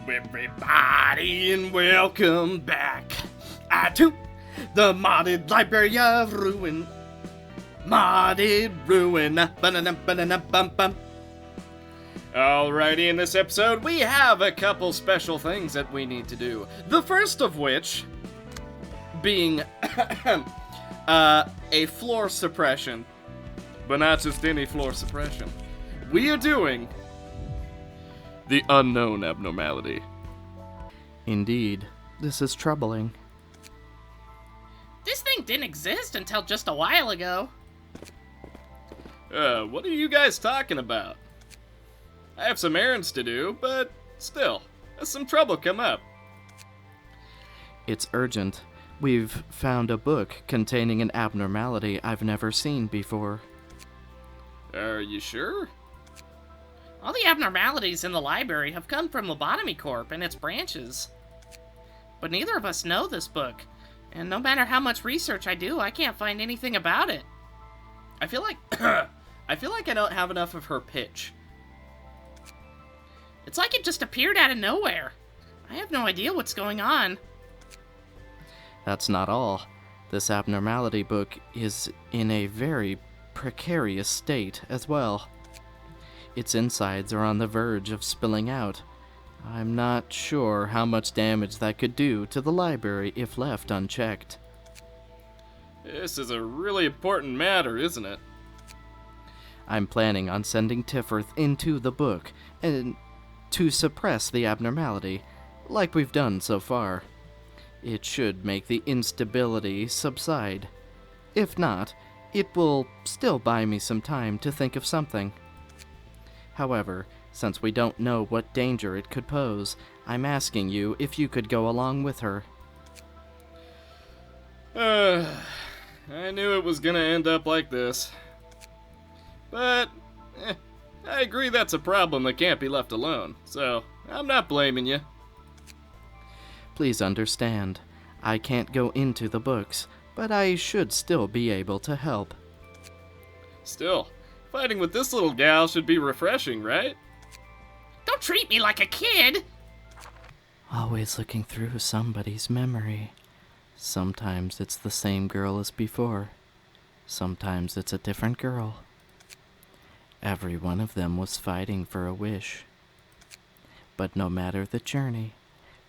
everybody, and welcome back to the modded library of ruin. Modded ruin. Ba-na-na-ba-na-na-bum-bum. Alrighty, in this episode, we have a couple special things that we need to do. The first of which being a floor suppression. But not just any floor suppression. We are doing the unknown abnormality. Indeed, this is troubling. This thing didn't exist until just a while ago. What are you guys talking about? I have some errands to do, but still, has some trouble come up. It's urgent. We've found a book containing an abnormality I've never seen before. Are you sure? All the abnormalities in the library have come from Lobotomy Corp and its branches. But neither of us know this book, and no matter how much research I do, I can't find anything about it. I feel like I don't have enough of her pitch. It's like it just appeared out of nowhere. I have no idea what's going on. That's not all. This abnormality book is in a very precarious state as well. Its insides are on the verge of spilling out. I'm not sure how much damage that could do to the library if left unchecked. This is a really important matter, isn't it? I'm planning on sending Tifferth into the book and to suppress the abnormality, like we've done so far. It should make the instability subside. If not, it will still buy me some time to think of something. However, since we don't know what danger it could pose, I'm asking you if you could go along with her. I knew it was gonna end up like this. But, I agree that's a problem that can't be left alone, so I'm not blaming you. Please understand, I can't go into the books, but I should still be able to help. Still, fighting with this little gal should be refreshing, right? Don't treat me like a kid! Always looking through somebody's memory. Sometimes it's the same girl as before. Sometimes it's a different girl. Every one of them was fighting for a wish. But no matter the journey,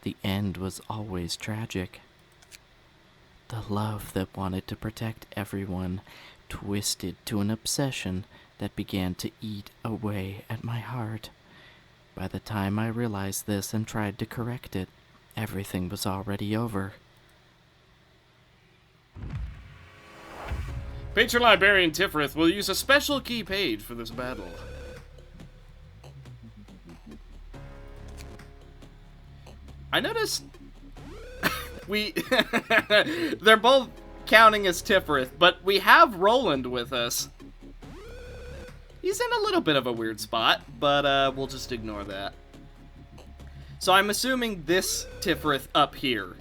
the end was always tragic. The love that wanted to protect everyone twisted to an obsession that began to eat away at my heart. By the time I realized this and tried to correct it, everything was already over. Patron Librarian Tifferth will use a special key page for this battle. I noticed they're both counting as Tifferth, but we have Roland with us. He's in a little bit of a weird spot, but we'll just ignore that. So I'm assuming this Tifferth up here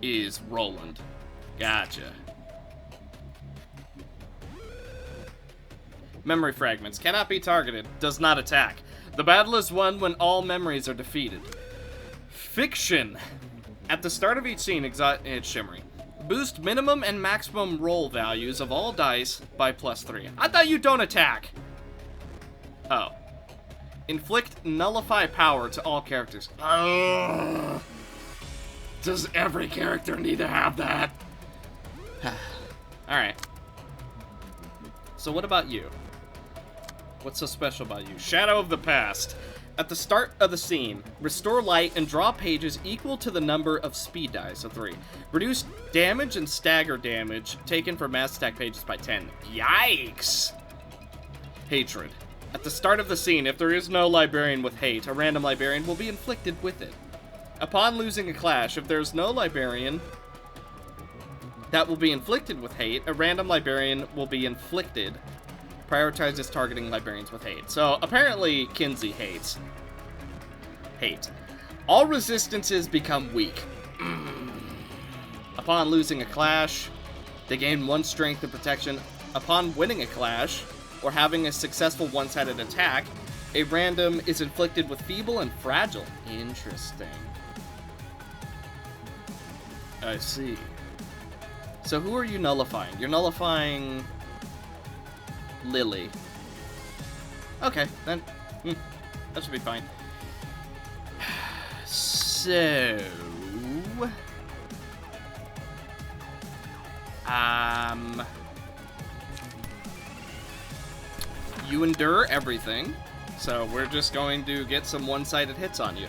is Roland. Gotcha. Memory fragments. Cannot be targeted. Does not attack. The battle is won when all memories are defeated. Fiction. At the start of each scene, it's shimmery. Boost minimum and maximum roll values of all dice by +3. I thought you don't attack. Oh. Inflict nullify power to all characters. Does every character need to have that? Alright. So what about you? What's so special about you? Shadow of the Past. At the start of the scene, restore light and draw pages equal to the number of speed dice, so 3. Reduce damage and stagger damage taken from mass attack pages by 10. Yikes! Hatred. At the start of the scene, if there is no librarian with hate, a random librarian will be inflicted with it. Upon losing a clash, if there is no librarian that will be inflicted with hate, a random librarian will be inflicted. Prioritizes targeting librarians with hate. So, apparently, Kinsey hates. Hate. All resistances become weak. Upon losing a clash, they gain 1 strength and protection. Upon winning a clash, or having a successful one-sided attack, A random is inflicted with feeble and fragile. Interesting. I see. So who are you nullifying? You're nullifying Lily. Okay, then that should be fine. So you endure everything, so we're just going to get some one-sided hits on you.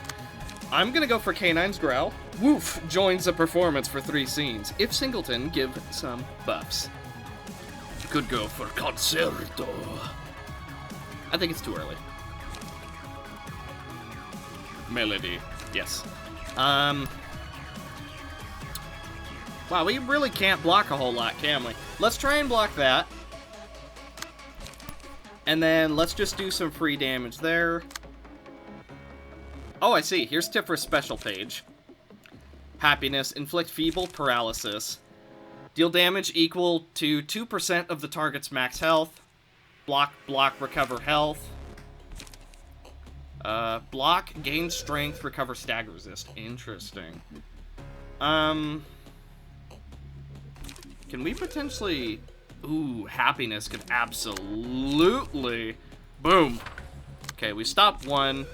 I'm gonna go for Canine's Growl. Woof joins the performance for 3 scenes. If Singleton, give some buffs. You could go for Concerto. I think it's too early. Melody, yes. Wow, we really can't block a whole lot, can we? Let's try and block that. And then let's just do some free damage there. Oh, I see. Here's Tifra's special page. Happiness. Inflict feeble paralysis. Deal damage equal to 2% of the target's max health. Block, recover health. Block, gain strength, recover stagger resist. Interesting. Can we potentially... Ooh, happiness could absolutely... Boom. Okay, we stopped one.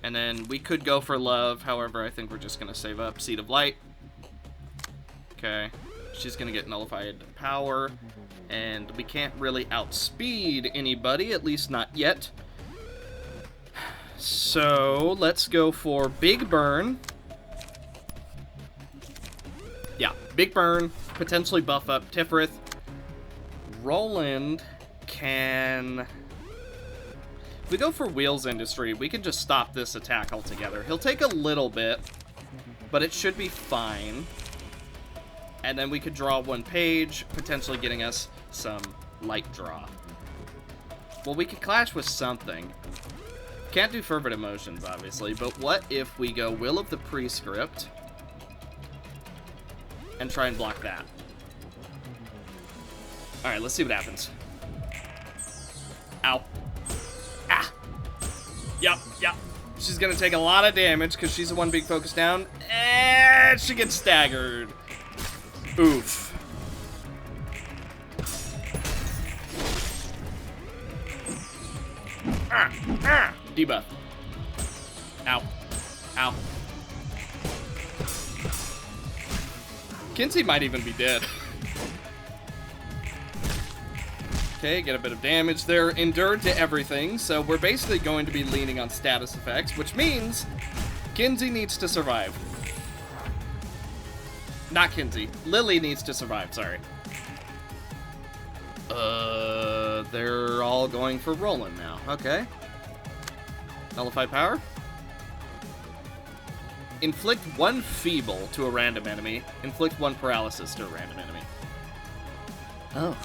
And then we could go for love. However, I think we're just going to save up. Seed of Light. Okay. She's going to get nullified power. And we can't really outspeed anybody. At least not yet. So, let's go for Big Burn. Yeah, Big Burn. Potentially buff up Tifrith. Roland can... If we go for Wheels Industry, we can just stop this attack altogether. He'll take a little bit, but it should be fine. And then we could draw 1 page, potentially getting us some light draw. Well, we could clash with something. Can't do Fervent Emotions, obviously, but what if we go Will of the Prescript and try and block that? Alright, let's see what happens. Ow. Ah! Yup. She's gonna take a lot of damage because she's the one being focused down. And she gets staggered. Oof. Debuff. Ow. Kinsey might even be dead. Okay, get a bit of damage there. Endured to everything, so we're basically going to be leaning on status effects, which means Kinsey needs to survive. Not Kinsey. Lily needs to survive, sorry. They're all going for Roland now. Okay. Nullified power. Inflict 1 feeble to a random enemy. Inflict 1 paralysis to a random enemy. Oh.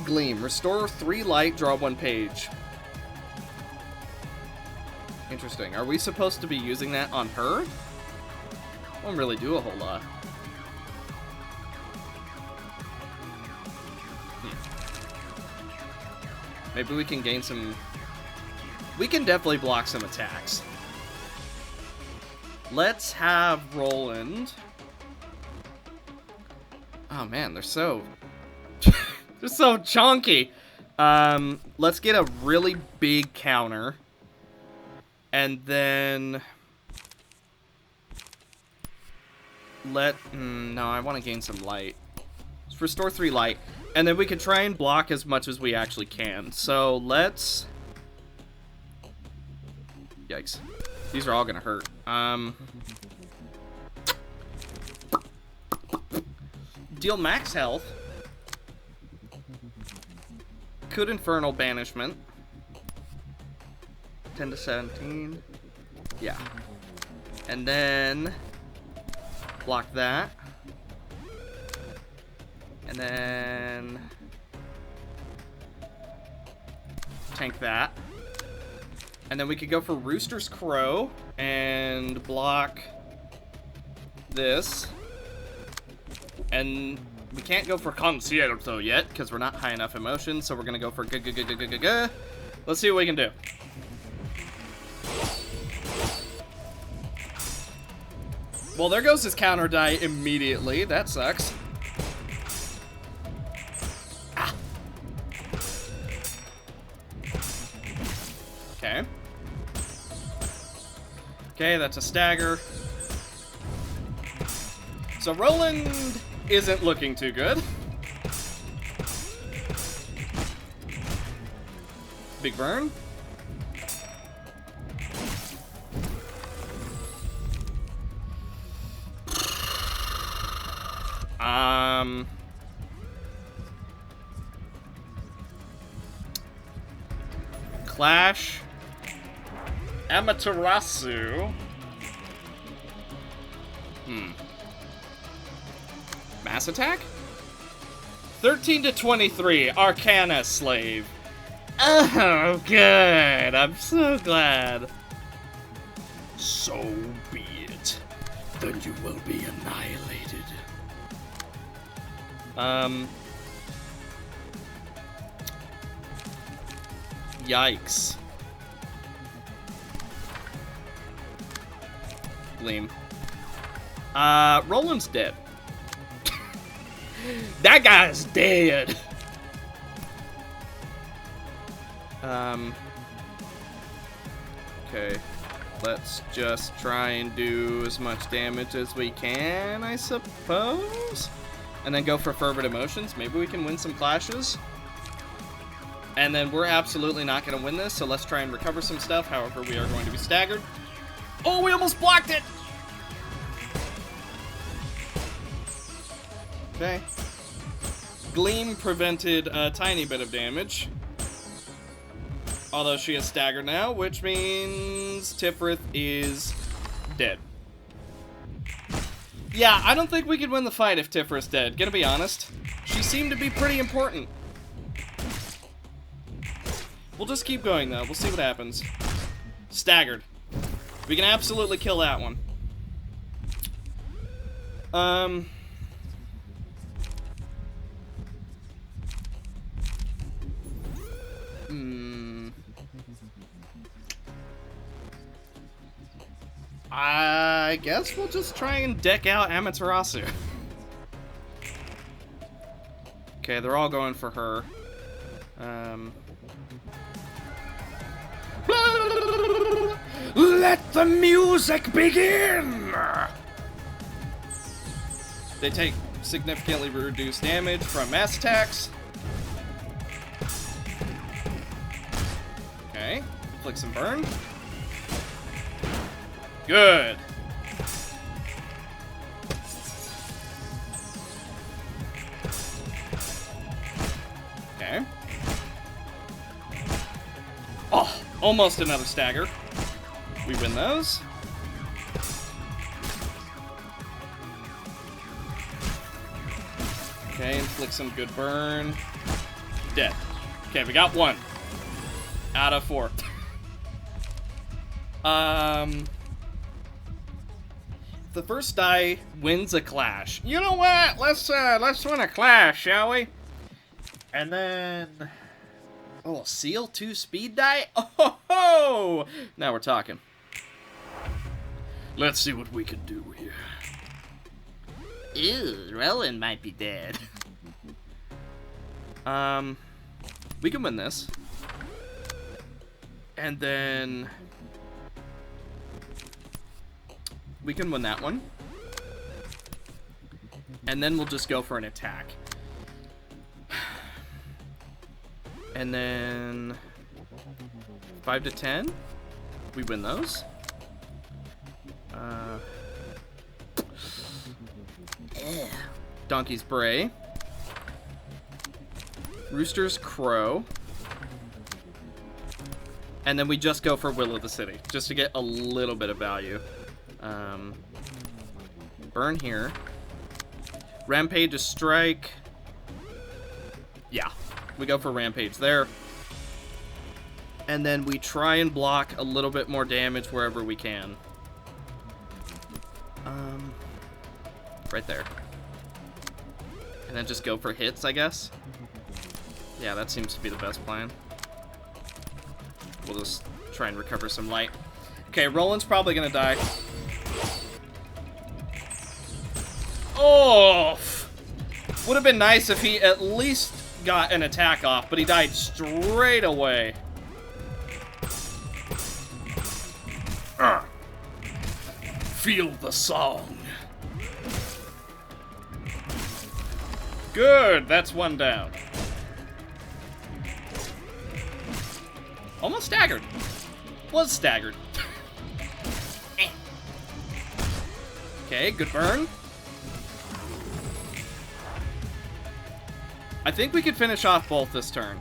Gleam. Restore 3 light, draw 1 page. Interesting. Are we supposed to be using that on her? Won't really do a whole lot. Maybe we can gain some... We can definitely block some attacks. Let's have Roland. Oh man, they're so... they're so chunky. Let's get a really big counter. And then... no, I want to gain some light. Let's restore 3 light. And then we can try and block as much as we actually can. So let's... Yikes. These are all gonna hurt. Deal max health. Could Infernal Banishment. 10 to 17. Yeah. And then... block that. And then... tank that. And then we could go for Rooster's Crow and block this. And we can't go for Concierto yet because we're not high enough emotion, so we're gonna go for Let's see what we can do. Well, there goes his counter die immediately. That sucks. Ah. Okay. Okay, that's a stagger. So Roland isn't looking too good. Big burn. Clash. Amaterasu. Mass attack? 13 to 23, Arcana Slave. Oh, good. I'm so glad. So be it. Then you will be annihilated. Yikes. Gleam. Roland's dead. That guy's dead. Okay. Let's just try and do as much damage as we can, I suppose? And then go for fervent emotions. Maybe we can win some clashes. And then we're absolutely not going to win this, so let's try and recover some stuff. However, we are going to be staggered. Oh, we almost blocked it! Okay. Gleam prevented a tiny bit of damage. Although she is staggered now, which means Tifrith is dead. Yeah, I don't think we could win the fight if Tifrith's dead, gonna be honest. She seemed to be pretty important. We'll just keep going, though. We'll see what happens. Staggered. We can absolutely kill that one. I guess we'll just try and deck out Amaterasu. Okay, they're all going for her. Let the music begin! They take significantly reduced damage from mass attacks. Okay, flick some burn. Good. Okay. Oh, almost another stagger. We win those. Okay, inflict some good burn. Dead. Okay, we got one. Out of 4. The first die wins a clash. You know what? Let's win a clash, shall we? And then, oh, seal 2 speed die. Oh ho! Now we're talking. Let's see what we can do here. Ew, Roland might be dead. We can win this. And then we can win that one. And then we'll just go for an attack. And then 5 to 10. We win those. Donkey's Bray. Rooster's Crow. And then we just go for Will of the City, just to get a little bit of value. Burn here. Rampage is strike. Yeah, we go for Rampage there. And then we try and block a little bit more damage wherever we can. Right there. And then just go for hits, I guess. Yeah, that seems to be the best plan. We'll just try and recover some light. Okay, Roland's probably gonna die. Oh! Would have been nice if he at least got an attack off, but he died straight away. Feel the song. Good, that's one down. Almost staggered. Was staggered. Okay, good burn. I think we could finish off both this turn.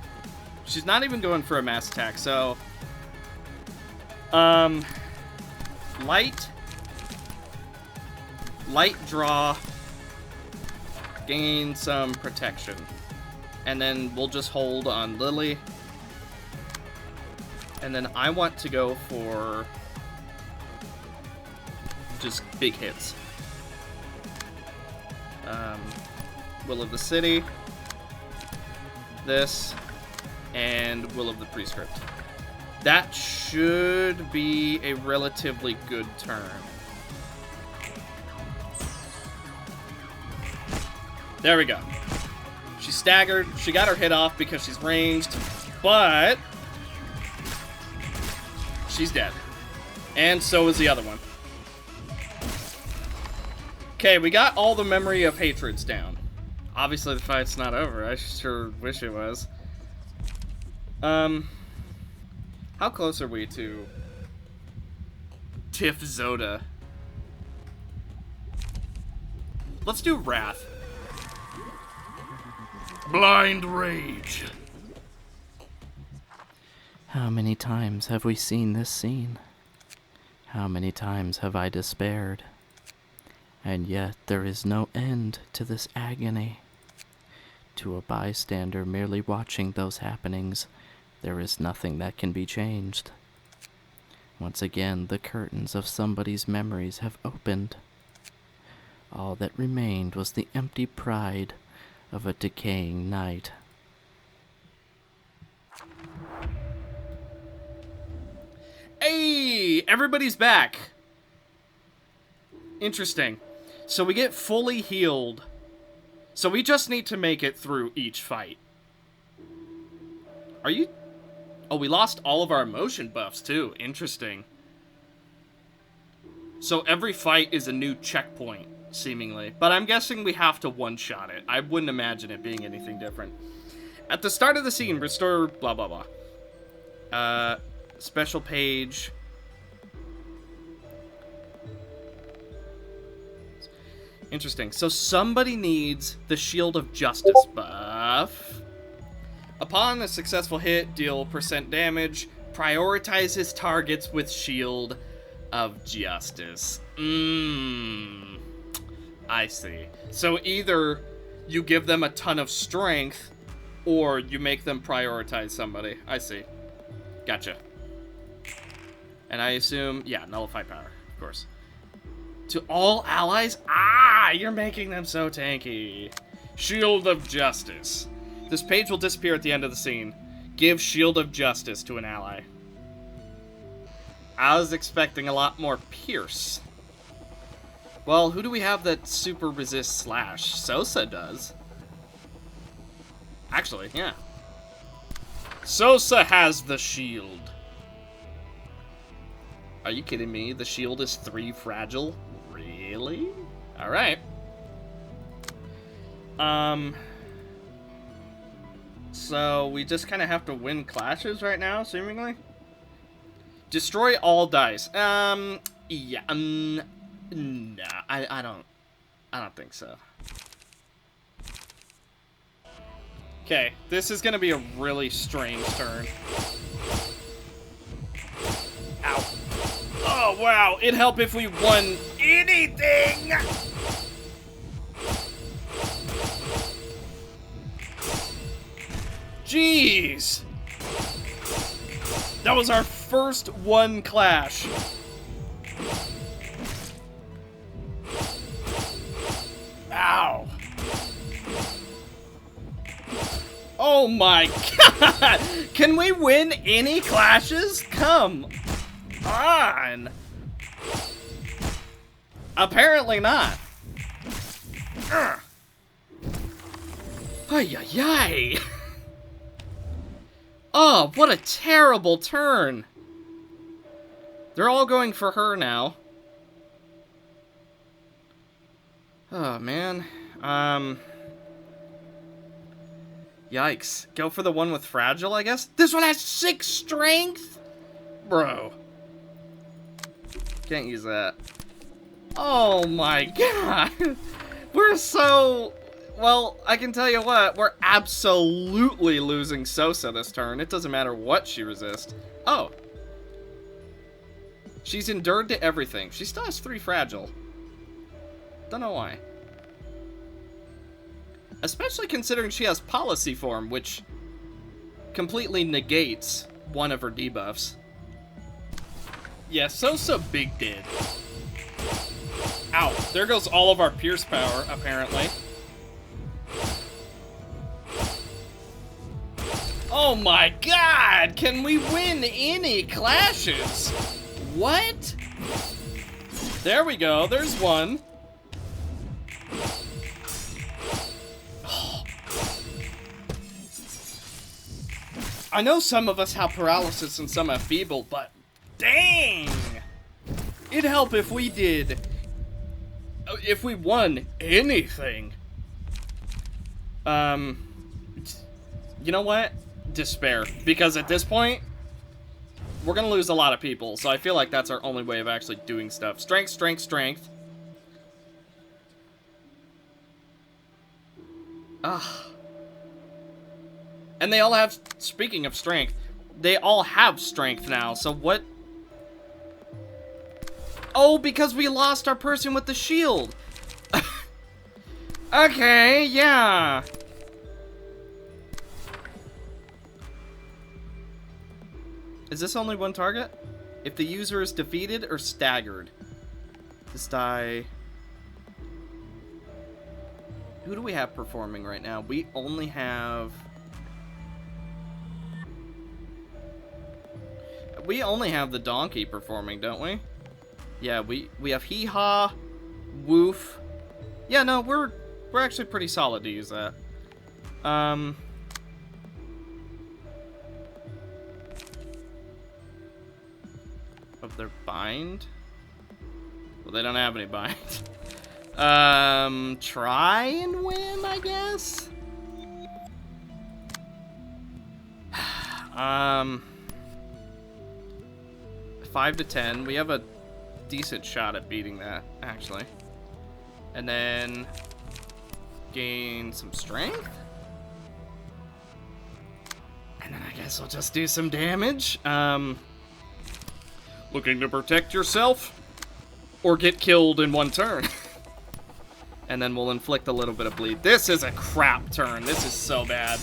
She's not even going for a mass attack, so... Light draw. Gain some protection. And then we'll just hold on Lily. And then I want to go for... just big hits. Will of the City. This. And Will of the Prescript. That should be a relatively good turn. There we go. She staggered. She got her hit off because she's ranged. But... she's dead. And so is the other one. Okay, we got all the Memory of Hatreds down. Obviously the fight's not over. I sure wish it was. How close are we to Tiff Zoda? Let's do Wrath. Blind Rage. How many times have we seen this scene? How many times have I despaired? And yet there is no end to this agony. To a bystander merely watching those happenings, there is nothing that can be changed. Once again, the curtains of somebody's memories have opened. All that remained was the empty pride of a decaying night. Hey, everybody's back. Interesting. So we get fully healed. So we just need to make it through each fight. Are you... oh, we lost all of our emotion buffs too. Interesting. So every fight is a new checkpoint, seemingly. But I'm guessing we have to one-shot it. I wouldn't imagine it being anything different. At the start of the scene, restore blah blah blah. Special page. Interesting. So somebody needs the Shield of Justice buff. Upon a successful hit, deal % damage. Prioritize his targets with Shield of Justice. I see. So either you give them a ton of strength, or you make them prioritize somebody. I see. Gotcha. And I assume, yeah, nullify power, of course. To all allies? Ah, you're making them so tanky. Shield of Justice. This page will disappear at the end of the scene. Give Shield of Justice to an ally. I was expecting a lot more Pierce. Well, who do we have that super resists slash? Sosa does. Actually, yeah. Sosa has the shield. Are you kidding me? The shield is 3 fragile? Really? Alright. So we just kind of have to win clashes right now, seemingly? Destroy all dice. Yeah, nah, I don't think so. Okay, this is gonna be a really strange turn. Ow. Oh, wow, it'd help if we won anything! Jeez! That was our first one clash. Ow. Oh my god! Can we win any clashes? Come on! Apparently not. Ay, ay, ay. Oh, what a terrible turn. They're all going for her now. Oh, man. Yikes. Go for the one with fragile, I guess? This one has 6 strength? Bro. Can't use that. Oh my god. We're so... Well, I can tell you what. We're absolutely losing Sosa this turn. It doesn't matter what she resists. Oh. She's endured to everything. She still has 3 fragile. Don't know why. Especially considering she has policy form, which completely negates one of her debuffs. Yeah, Sosa big did. Ow, there goes all of our pierce power, apparently. Oh my god! Can we win any clashes? What? There we go, there's one. I know some of us have paralysis and some have feeble, but dang! It'd help if we did... If we won anything. You know what? Despair. Because at this point, we're gonna lose a lot of people, so I feel like that's our only way of actually doing stuff. Strength, strength, strength. Ah. And they all have, speaking of strength, they all have strength now, so what? Oh, because we lost our person with the shield. Okay, yeah. Is this only one target? If the user is defeated or staggered. This die... Who do we have performing right now? We only have... We only have the donkey performing, don't we? Yeah, we have hee-haw, woof. Yeah, no, we're actually pretty solid to use that. Of their bind? Well, they don't have any bind. Try and win, I guess? 5 to 10. We have a decent shot at beating that, actually. And then gain some strength. And then I guess we'll just do some damage. Looking to protect yourself or get killed in one turn. And then we'll inflict a little bit of bleed. This is a crap turn. This is so bad.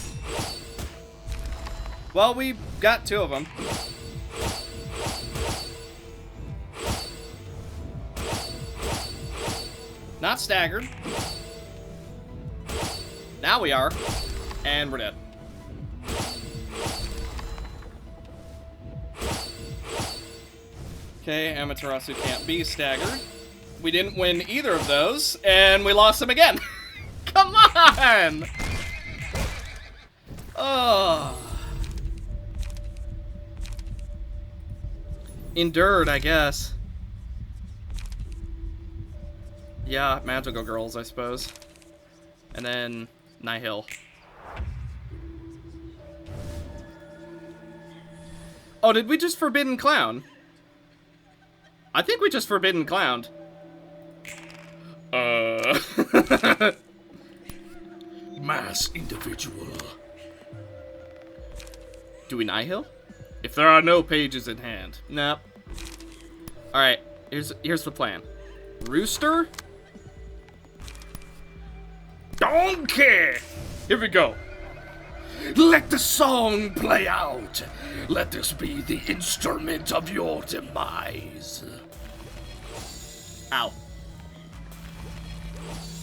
Well, we got 2 of them. Not staggered. Now we are. And we're dead. Okay, Amaterasu can't be staggered. We didn't win either of those, and we lost them again. Come on! Oh. Endured, I guess. Yeah, magical girls, I suppose. And then Nihil. Oh, did we just Forbidden Clown? I think we just Forbidden Clowned. Mass individual. Do we Nihil? If there are no pages in hand. Nope. Alright, here's the plan. Rooster? Donkey! Here we go. Let the song play out. Let this be the instrument of your demise. Ow.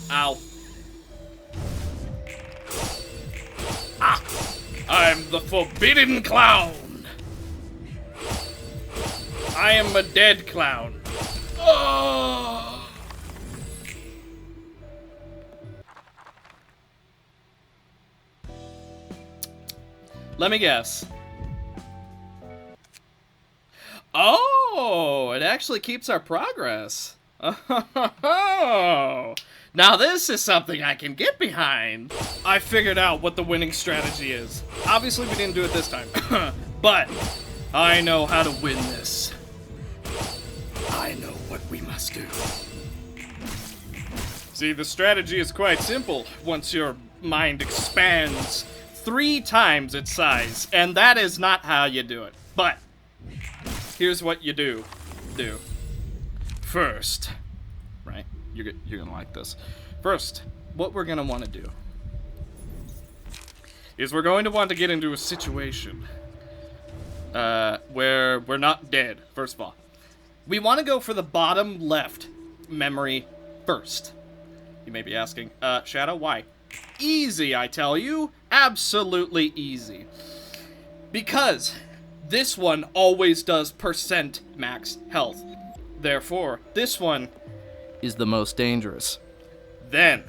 Ow. Ah! I'm the Forbidden Clown. I am a dead clown. Oh! Let me guess. Oh, it actually keeps our progress. Oh, now this is something I can get behind. I figured out what the winning strategy is. Obviously, we didn't do it this time, but I know how to win this. I know what we must do. See, the strategy is quite simple once your mind expands 3 times its size, and that is not how you do it. But here's what you do. First, right? You're gonna like this. First, what we're gonna want to do is we're going to want to get into a situation where we're not dead. First of all, we want to go for the bottom left memory first. You may be asking, Shadow, why? Easy, I tell you. Absolutely easy. Because this one always does percent max health. Therefore, this one Is the most dangerous. Then,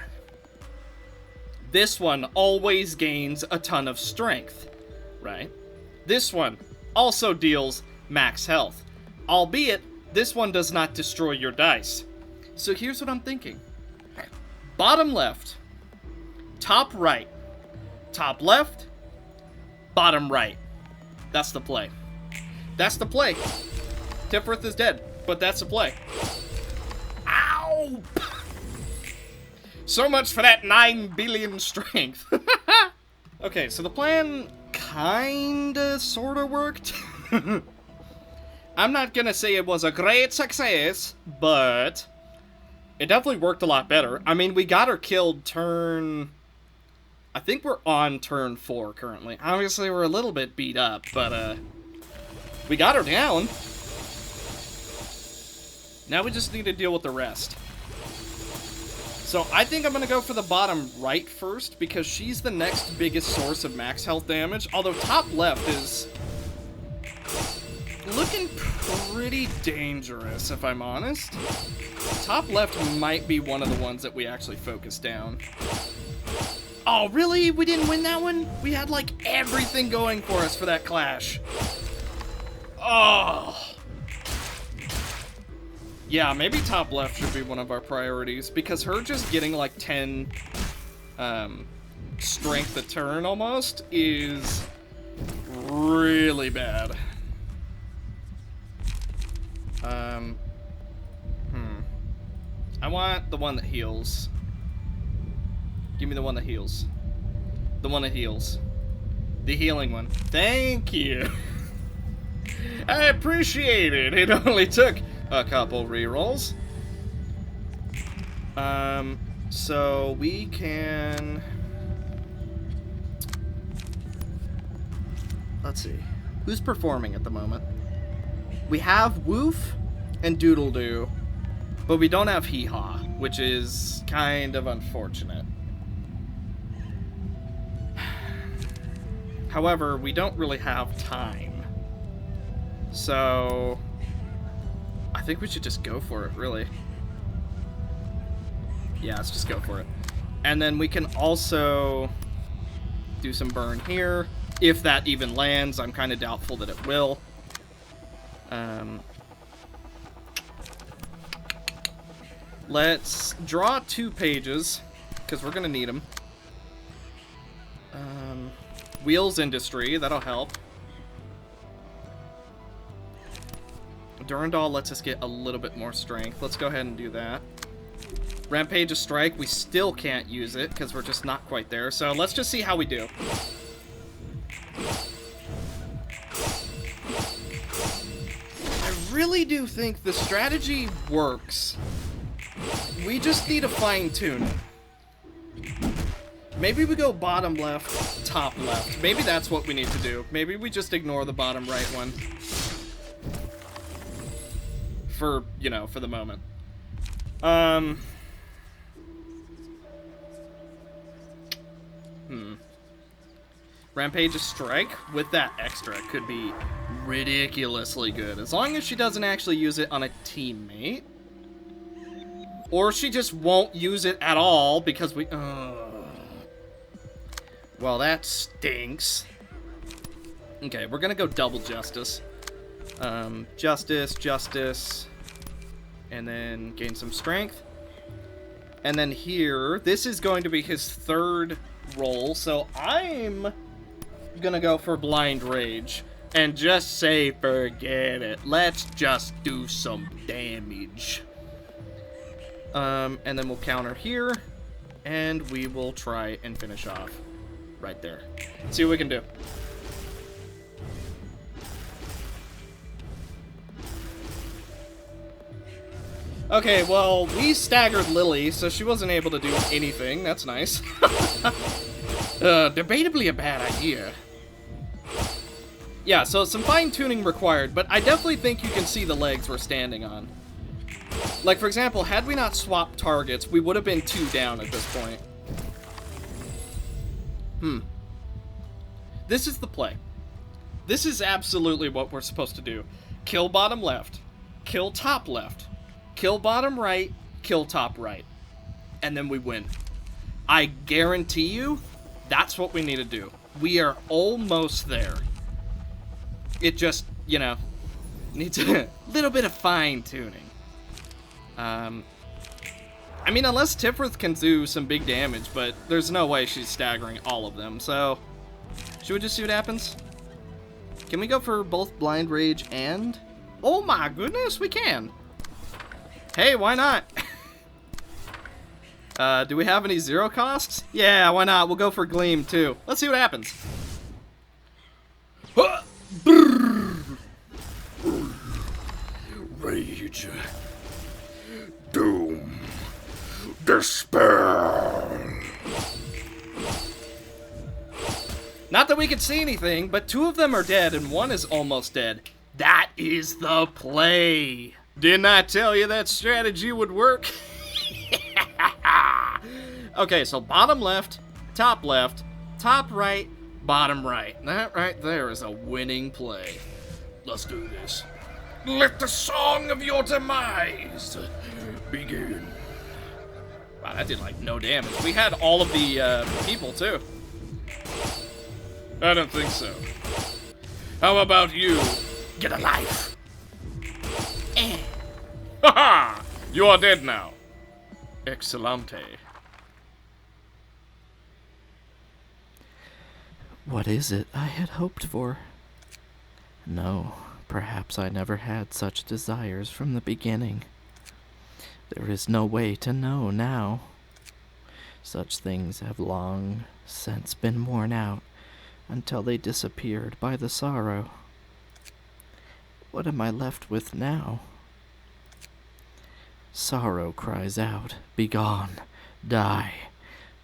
this one always gains a ton of strength, right? This one also deals max health. Albeit, this one does not destroy your dice. So here's what I'm thinking. Bottom left, top right, top left, bottom right. That's the play. That's the play. Tipworth is dead, but that's the play. Ow! So much for that 9 billion strength. Okay, so the plan kinda sorta worked. I'm not gonna say it was a great success, but it definitely worked a lot better. I mean, we got her killed turn... I think we're on turn 4 currently. Obviously, we're a little bit beat up, but, we got her down. Now we just need to deal with the rest. So I think I'm going to go for the bottom right first, because she's the next biggest source of max health damage. Although top left is looking pretty dangerous, if I'm honest. Top left might be one of the ones that we actually focus down. Oh, really? We didn't win that one? We had, like, everything going for us for that clash. Oh. Yeah, maybe top left should be one of our priorities, because her just getting, like, 10 strength a turn, almost, is really bad. I want the one that heals. Give me the one that heals. The one that heals. The healing one. Thank you. I appreciate it. It only took a couple rerolls. So we can... Let's see. Who's performing at the moment? We have Woof and Doodle Doo, but we don't have Hee Haw, which is kind of unfortunate. However, we don't really have time. So I think we should just go for it, really. Yeah, let's just go for it. And then we can also do some burn here. If that even lands, I'm kind of doubtful that it will. Let's draw 2 pages, because we're going to need them. Wheels Industry, that'll help. Durandal lets us get a little bit more strength. Let's go ahead and do that. Rampage of Strike, we still can't use it, because we're just not quite there. So let's just see how we do. I really do think the strategy works. We just need to fine-tune it. Maybe we go bottom left, top left. Maybe that's what we need to do. Maybe we just ignore the bottom right one. For, you know, for the moment. Rampage of Strike with that extra could be ridiculously good. As long as she doesn't actually use it on a teammate. Or she just won't use it at all because we... Well, that stinks. Okay, we're gonna go double justice. Justice, and then gain some strength. And then here, this is going to be his third roll, so I'm gonna go for Blind Rage. And just say, forget it. Let's just do some damage. And then we'll counter here, and we will try and finish off right there. See what we can do. Okay, well, we staggered Lily, so she wasn't able to do anything. That's nice. Debatably a bad idea. Yeah, so some fine-tuning required, but I definitely think you can see the legs we're standing on. Like, for example, had we not swapped targets, we would have been 2 down at this point. This is the play. This is absolutely what we're supposed to do. Kill bottom left, kill top left, kill bottom right, kill top right. And then we win. I guarantee you, that's what we need to do. We are almost there. It just, you know, needs a little bit of fine-tuning. I mean, unless Tifrith can do some big damage, but there's no way she's staggering all of them, so... Should we just see what happens? Can we go for both Blind Rage and... Oh my goodness, we can! Hey, why not? Do we have any 0 costs? Yeah, why not? We'll go for Gleam, too. Let's see what happens. Rage. Doom. Despair. Not that we could see anything, but 2 of them are dead and 1 is almost dead. That is the play. Didn't I tell you that strategy would work? Okay, so bottom left, top right, bottom right. That right there is a winning play. Let's do this. Let the song of your demise begin. Wow, that did like no damage. We had all of the people too. I don't think so. How about you? Get a life. Haha! You are dead now. Excellente. What is it I had hoped for? No, perhaps I never had such desires from the beginning. There is no way to know now. Such things have long since been worn out until they disappeared by the sorrow. What am I left with now? Sorrow cries out, "Begone, die."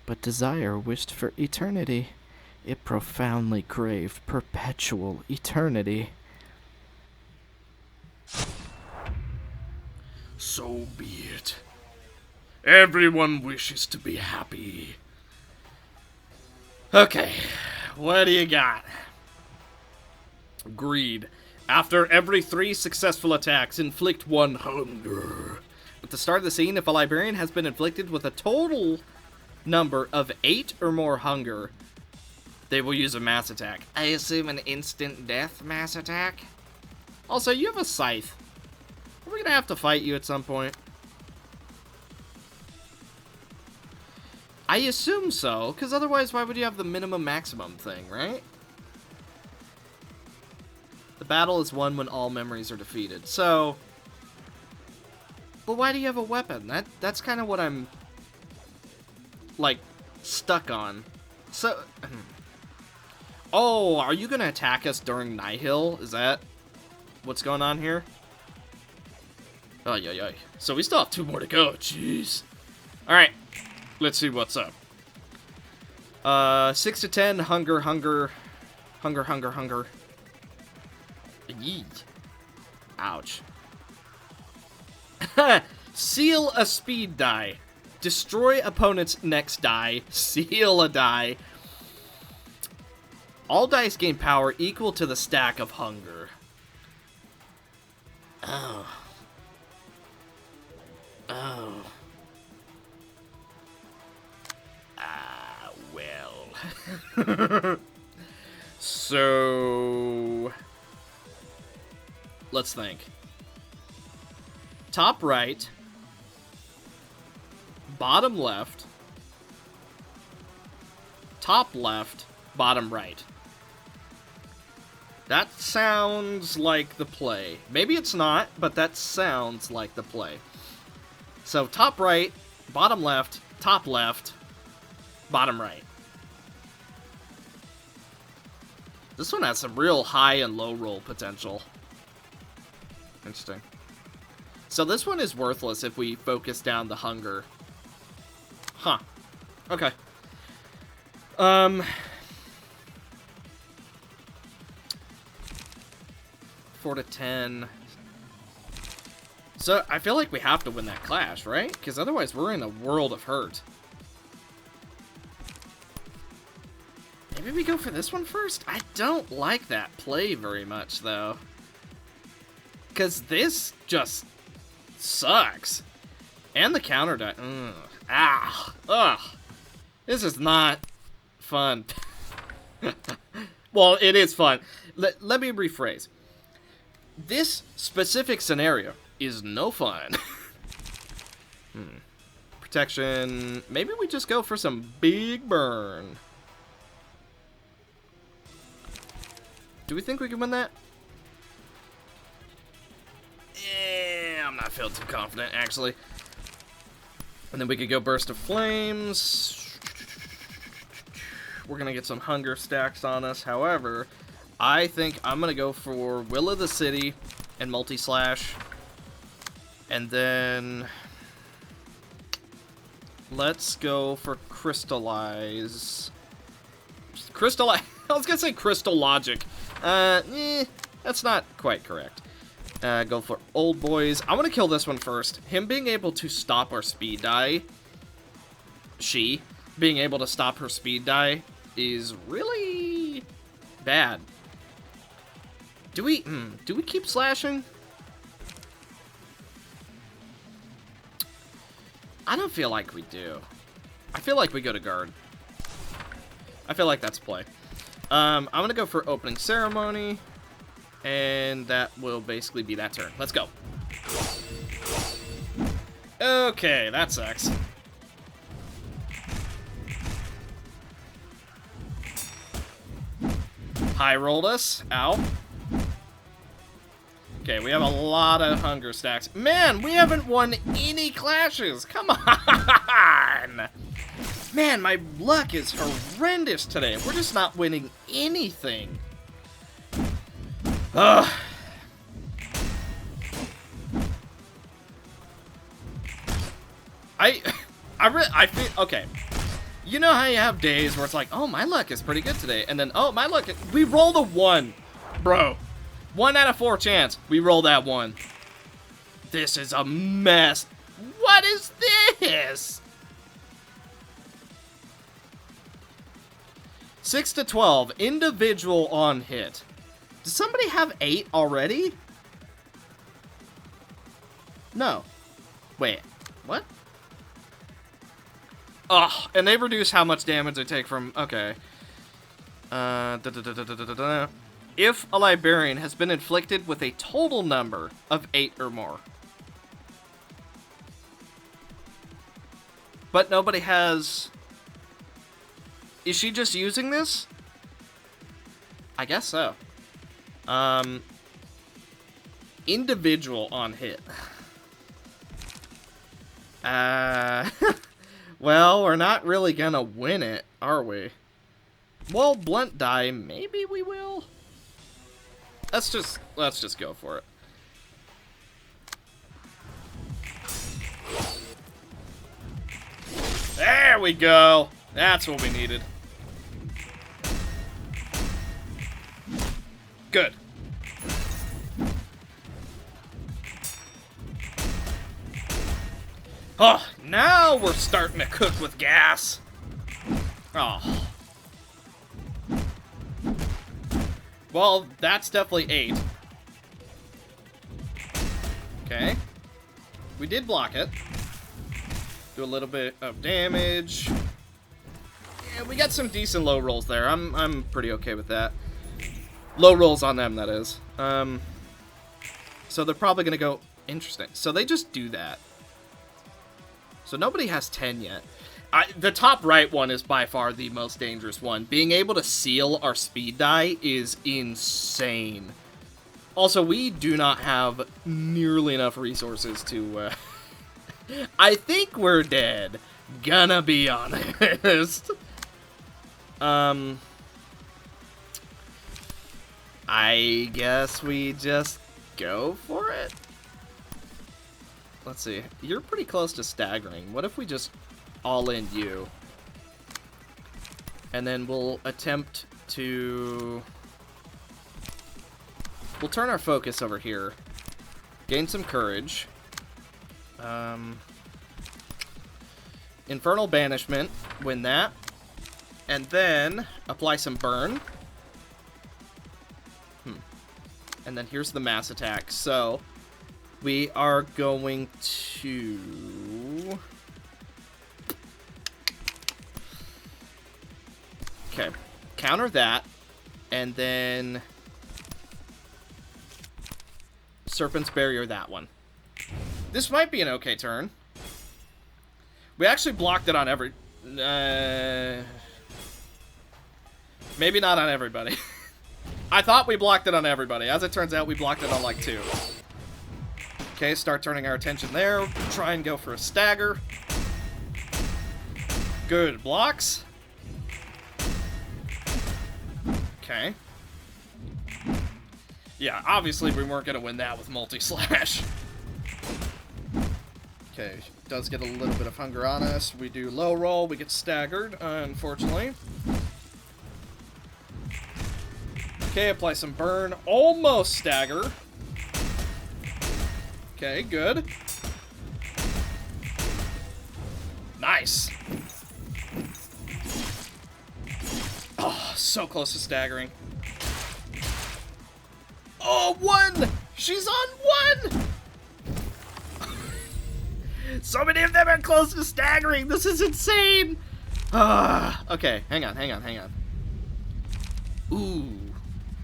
But desire wished for eternity. It profoundly craved perpetual eternity. So be it. Everyone wishes to be happy. Okay, what do you got? Greed. After every 3 successful attacks, inflict 1 hunger. At the start of the scene, if a librarian has been inflicted with a total number of 8 or more hunger, they will use a mass attack. I assume an instant death mass attack? Also, you have a scythe. Are we gonna have to fight you at some point? I assume so, because otherwise why would you have the minimum maximum thing, right? The battle is won when all memories are defeated. So, but why do you have a weapon? That's kind of what I'm, like, stuck on. So, oh, are you going to attack us during Nihil? Is that what's going on here? Oh, yeah. So we still have 2 more to go. Jeez. All right. Let's see what's up. 6 to 10, hunger. Yeet. Ouch. Seal a speed die. Destroy opponent's next die. Seal a die. All dice gain power equal to the stack of hunger. Oh. Well. So let's think. Top right, bottom left, top left, bottom right. That sounds like the play. Maybe it's not, but that sounds like the play. So top right, bottom left, top left, bottom right. This one has some real high and low roll potential. Interesting. So this one is worthless if we focus down the hunger. Huh. Okay. 4 to 10. So I feel like we have to win that clash, right? Because otherwise we're in a world of hurt. Maybe we go for this one first? I don't like that play very much, though. Because this just sucks. And the counter die. Ugh. This is not fun. Well, it is fun. Let me rephrase. This specific scenario is no fun. Protection. Maybe we just go for some big burn. Do we think we can win that? I'm not feeling too confident, actually. And then we could go Burst of Flames. We're going to get some hunger stacks on us. However, I think I'm going to go for Will of the City and Multi-Slash. And then let's go for Crystallize. Crystallize. I was going to say Crystal Logic. That's not quite correct. Go for Old Boys. I want to kill this one first. Him being able to stop our speed die. She being able to stop her speed die is really bad. Do we keep slashing? I don't feel like we do. I feel like we go to guard. I feel like that's play. I'm gonna go for Opening Ceremony, and that will basically be that turn. Let's go. Okay, that sucks. High rolled us. Ow. Okay, we have a lot of hunger stacks. Man, we haven't won any clashes. Come on. Man, my luck is horrendous today. We're just not winning anything. Ugh. I feel, okay. You know how you have days where it's like, oh, my luck is pretty good today. And then, oh, my luck, we rolled a 1. Bro, 1 out of 4 chance. We roll that 1. This is a mess. What is this? 6 to 12, individual on hit. Does somebody have 8 already? No. Wait, what? Ugh, and they reduce how much damage they take from, okay. If a librarian has been inflicted with a total number of 8 or more. But nobody has... Is she just using this? I guess so. Individual on hit. Well, we're not really gonna win it, are we? Well, blunt die, maybe we will. Let's just go for it. There we go. That's what we needed. Good. Oh, now we're starting to cook with gas. Oh. Well, that's definitely 8. Okay. We did block it. Do a little bit of damage. Yeah, we got some decent low rolls there. I'm pretty okay with that. Low rolls on them, that is. So they're probably going to go... Interesting. So they just do that. So nobody has 10 yet. The top right one is by far the most dangerous one. Being able to seal our speed die is insane. Also, we do not have nearly enough resources to... I think we're dead. Gonna be honest. I guess we just go for it. Let's see. You're pretty close to staggering. What if we just all in you? And then we'll attempt to... We'll turn our focus over here. Gain some courage. Infernal Banishment. Win that. And then apply some burn. And then here's the mass attack. So we are going to... Okay. Counter that. And then... Serpent's Barrier that one. This might be an okay turn. We actually blocked it on every... maybe not on everybody. I thought we blocked it on everybody. As it turns out, we blocked it on like 2. Okay, start turning our attention there. Try and go for a stagger. Good blocks. Okay. Yeah, obviously we weren't going to win that with multi-slash. Okay, does get a little bit of hunger on us. We do low roll, we get staggered, unfortunately. Okay, apply some burn. Almost stagger. Okay, good. Nice. Oh, so close to staggering. Oh, 1! She's on 1! So many of them are close to staggering. This is insane. Okay, hang on. Ooh.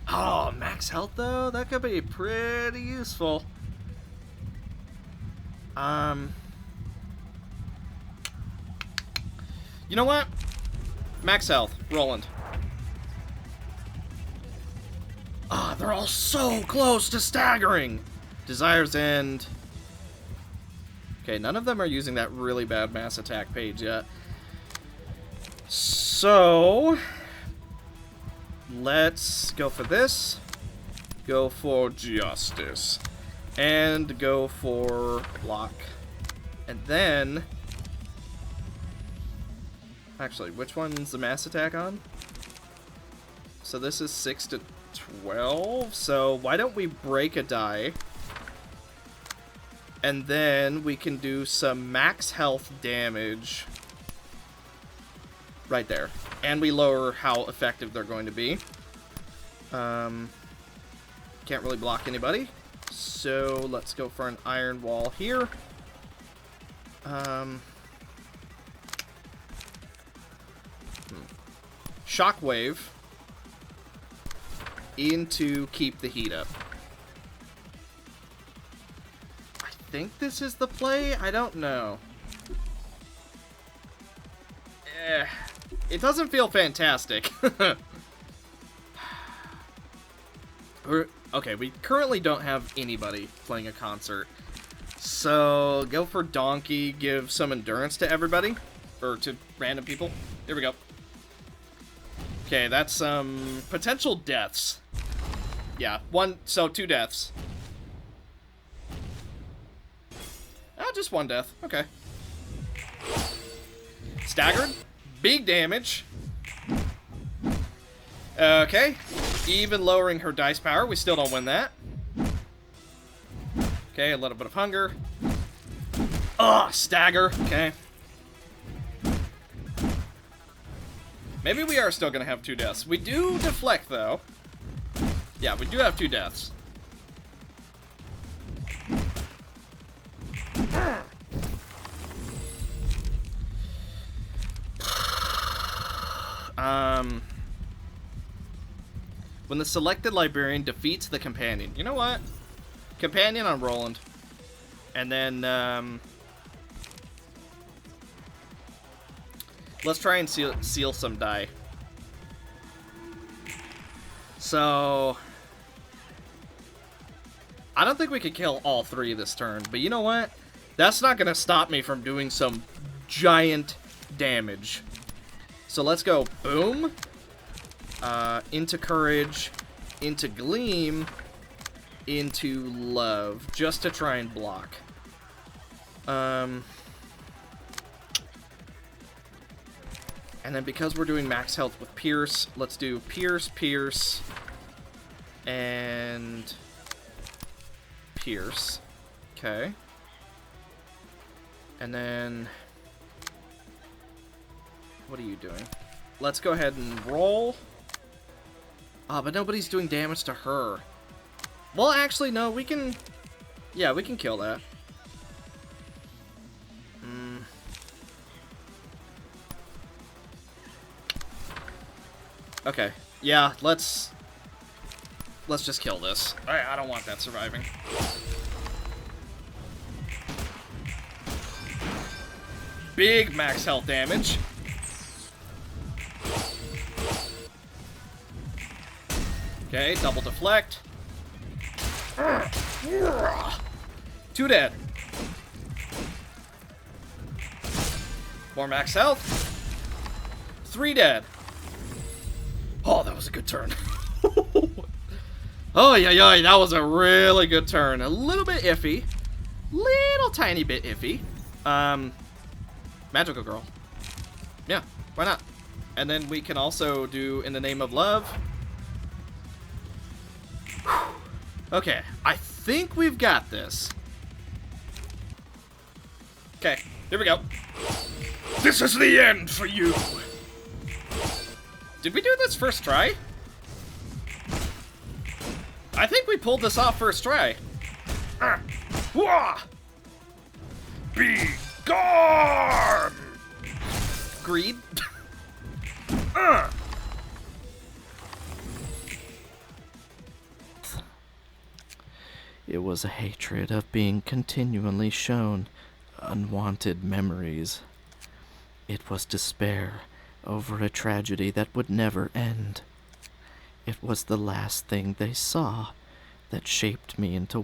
Oh, max health, though? That could be pretty useful. You know what? Max health. Roland. They're all so close to staggering. Desire's End. Okay, none of them are using that really bad mass attack page yet. So... let's go for this. Go for Justice. And go for block. And then... actually, which one's the mass attack on? So this is 6 to 12. So why don't we break a die? And then we can do some max health damage. Right there. And we lower how effective they're going to be. Can't really block anybody. So let's go for an iron wall here. Shockwave into keep the heat up. I think this is the play. I don't know. It doesn't feel fantastic. Okay, we currently don't have anybody playing a concert. So, go for Donkey, give some endurance to everybody. Or to random people. Here we go. Okay, that's some potential deaths. Yeah, 2 deaths. Oh, just 1 death. Okay. Staggered. Big damage. Okay. Even lowering her dice power, we still don't win that. Okay, a little bit of hunger. Ugh, stagger. Okay. Maybe we are still going to have 2 deaths. We do deflect, though. Yeah, we do have 2 deaths. When the selected librarian defeats the companion. You know what? Companion on Roland. And then, let's try and seal some die. So, I don't think we could kill all 3 this turn, but you know what? That's not going to stop me from doing some giant damage. So let's go boom, into courage, into gleam, into love, just to try and block. And then because we're doing max health with Pierce, let's do Pierce, Pierce, and Pierce. Okay. And then, what are you doing? Let's go ahead and roll. Ah, but nobody's doing damage to her. Well, actually, no, we can... Yeah, we can kill that. Okay. Yeah, let's just kill this. I don't want that surviving. Big max health damage. Okay, double deflect. 2 dead. More max health. 3 dead. Oh, that was a good turn. Oh, yeah, that was a really good turn. A little bit iffy. Little tiny bit iffy. Magical Girl. Yeah, why not? And then we can also do In the Name of Love. Okay, I think we've got this. Okay, here we go. This is the end for you. Did we do this first try? I think we pulled this off first try. Be gone! Greed. It was a hatred of being continually shown unwanted memories. It was despair over a tragedy that would never end. It was the last thing they saw that shaped me into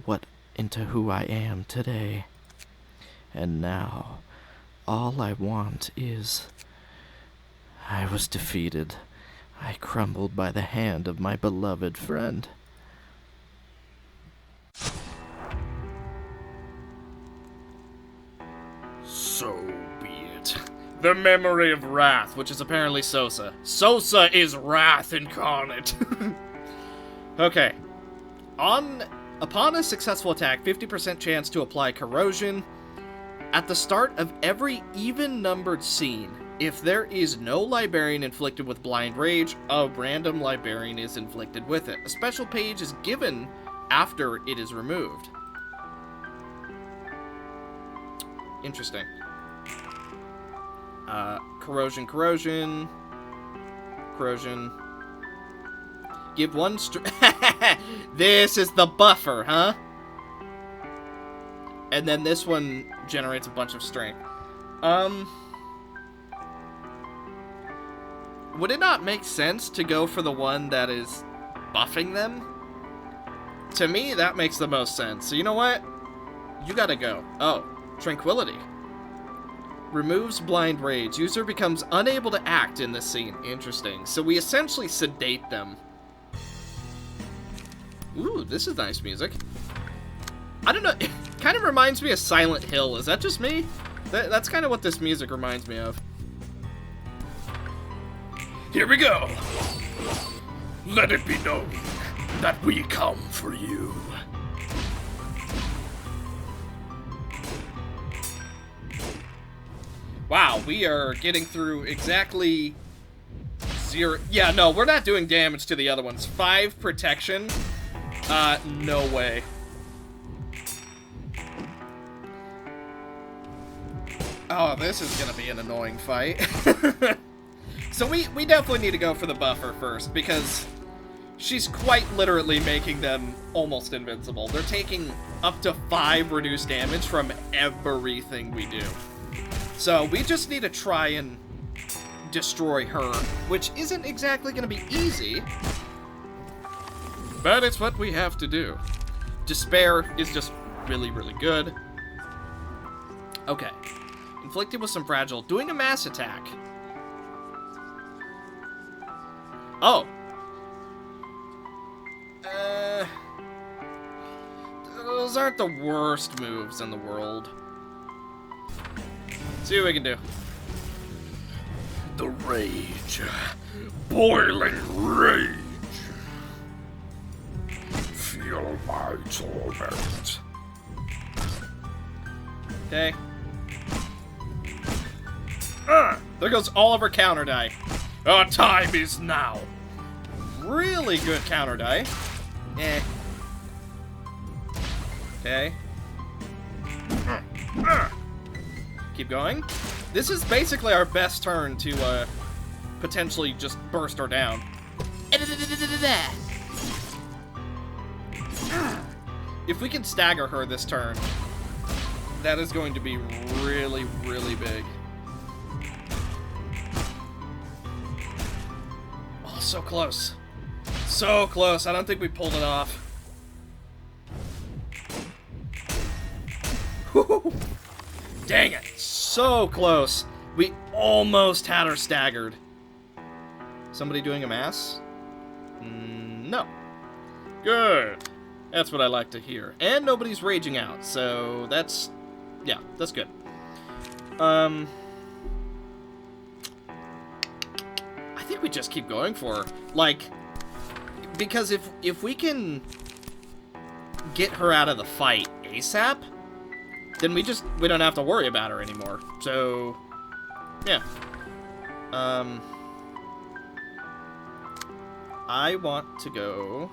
who I am today. And now, all I want is... I was defeated. I crumbled by the hand of my beloved friend. So be it. The memory of wrath, which is apparently Sosa. Sosa is wrath incarnate. Okay. Upon a successful attack, 50% chance to apply corrosion. At the start of every even-numbered scene, if there is no librarian inflicted with blind rage, a random librarian is inflicted with it. A special page is given after it is removed. Interesting. Corrosion. Give one This is the buffer, huh? And then this one generates a bunch of strength. Would it not make sense to go for the one that is buffing them? To me, that makes the most sense. So you know what? You gotta go. Oh, Tranquility. Removes blind rage. User becomes unable to act in this scene. Interesting. So we essentially sedate them. Ooh, this is nice music. I don't know. It kind of reminds me of Silent Hill. Is that just me? That's kind of what this music reminds me of. Here we go. Let it be known that we come for you. Wow, we are getting through exactly 0. Yeah, no, we're not doing damage to the other ones. 5 protection. No way. Oh, this is gonna be an annoying fight. So we definitely need to go for the buffer first, because she's quite literally making them almost invincible. They're taking up to 5 reduced damage from everything we do. So we just need to try and destroy her, which isn't exactly going to be easy, but it's what we have to do. Despair is just really, really good. Okay. Inflicted with some fragile. Doing a mass attack. Oh. Those aren't the worst moves in the world. See what we can do. The rage. Boiling rage. Feel my torment. Okay. There goes all of her counter die. Our time is now. Really good counter die. Eh. Okay. Keep going. This is basically our best turn to potentially just burst her down. If we can stagger her this turn, that is going to be really, really big. Oh, so close. So close. I don't think we pulled it off. Whew. Dang it. So close. We almost had her staggered. Somebody doing a mass? No. Good. That's what I like to hear. And nobody's raging out, so that's... yeah, that's good. I think we just keep going for her. Like, because if we can get her out of the fight ASAP, then we don't have to worry about her anymore. So, yeah. I want to go...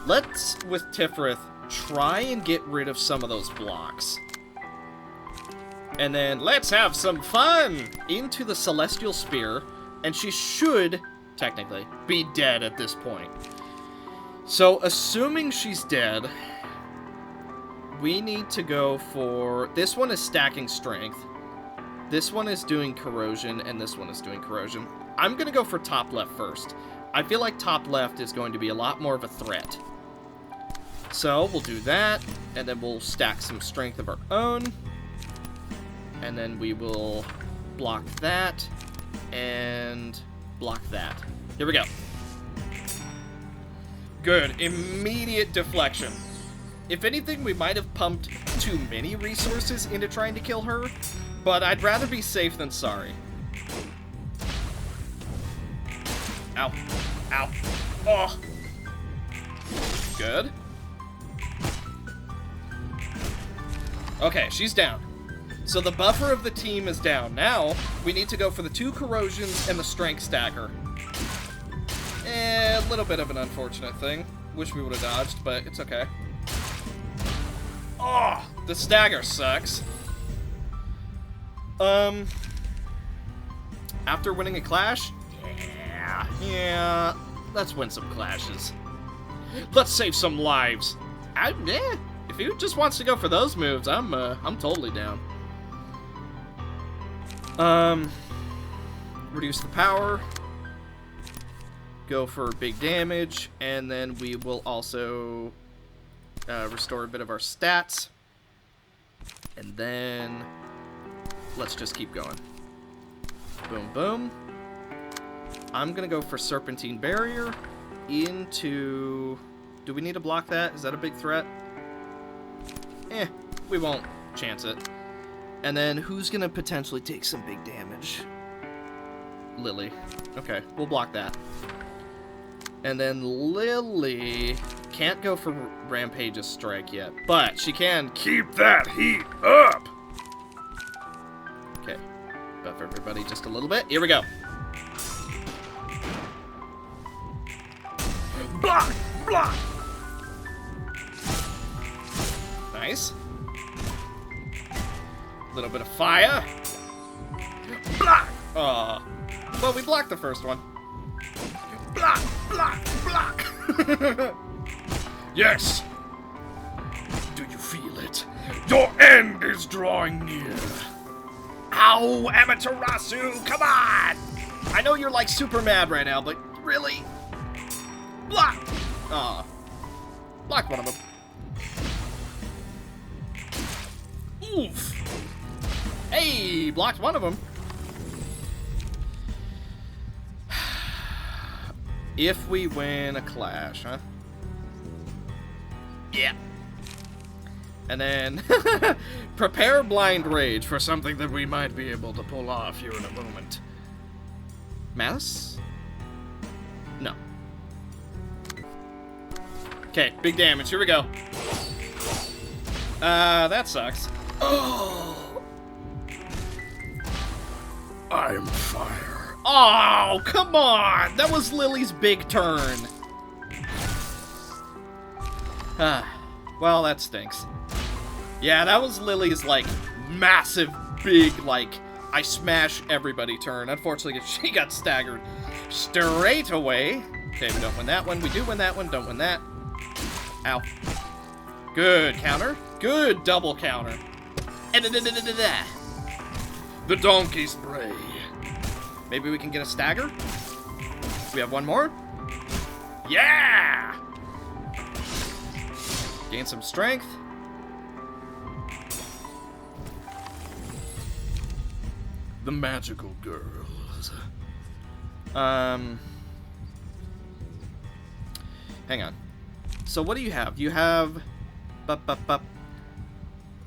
let's, with Tifrith, try and get rid of some of those blocks. And then let's have some fun! Into the Celestial Spear, and she should, technically, be dead at this point. So, assuming she's dead, we need to go for... this one is stacking strength. This one is doing corrosion, and this one is doing corrosion. I'm gonna go for top left first. I feel like top left is going to be a lot more of a threat. So, we'll do that, and then we'll stack some strength of our own. And then we will block that, and block that. Here we go. Good. Immediate deflection. If anything, we might have pumped too many resources into trying to kill her, but I'd rather be safe than sorry. Ow. Ow. Oh. Good. Okay, she's down. So the buffer of the team is down. Now, we need to go for the 2 corrosions and the strength stagger. A little bit of an unfortunate thing. Wish we would have dodged, but it's okay. Oh, the stagger sucks. After winning a clash? Yeah, let's win some clashes. Let's save some lives. If he just wants to go for those moves, I'm totally down. Reduce the power. Go for big damage, and then we will also restore a bit of our stats. And then let's just keep going. Boom, boom. I'm gonna go for Serpentine Barrier into... do we need to block that? Is that a big threat? We won't chance it. And then who's gonna potentially take some big damage? Lily. Okay, we'll block that. And then Lily can't go for Rampage's strike yet, but she can Keep that heat up! Okay, buff everybody just a little bit. Here we go. Block! Block! Nice. Little bit of fire. Block! Well, we blocked the first one. Block! Block! Block! Yes! Do you feel it? Your end is drawing near. Ow, Amaterasu, come on! I know you're like super mad right now, but really? Block! Aw. Blocked one of them. Oof. Hey, blocked one of them. If we win a clash, huh? Yeah. And then prepare blind rage for something that we might be able to pull off here in a moment. Malice? No. Okay, big damage. Here we go. That sucks. Oh! I'm fire. Oh, come on! That was Lily's big turn. Well, that stinks. Yeah, that was Lily's, like, massive, big, like, I smash everybody turn. Unfortunately, she got staggered straight away. Okay, we don't win that one. We do win that one. Don't win that. Ow. Good counter. Good double counter. The donkey's bray. Maybe we can get a stagger? We have one more? Yeah! Gain some strength. The magical girls. Hang on. So what do you have? You have...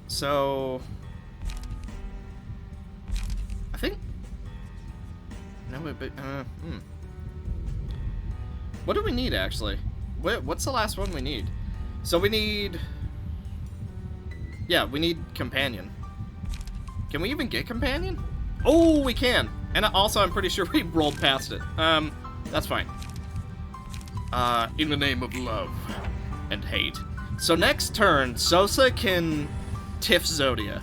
So... I think... No, but... What do we need, actually? What's the last one we need? So we need... Yeah, we need Companion. Can we even get Companion? Oh, we can! And also, I'm pretty sure we rolled past it. That's fine. In the name of love And hate. So next turn, Sosa can Tiff Zodia.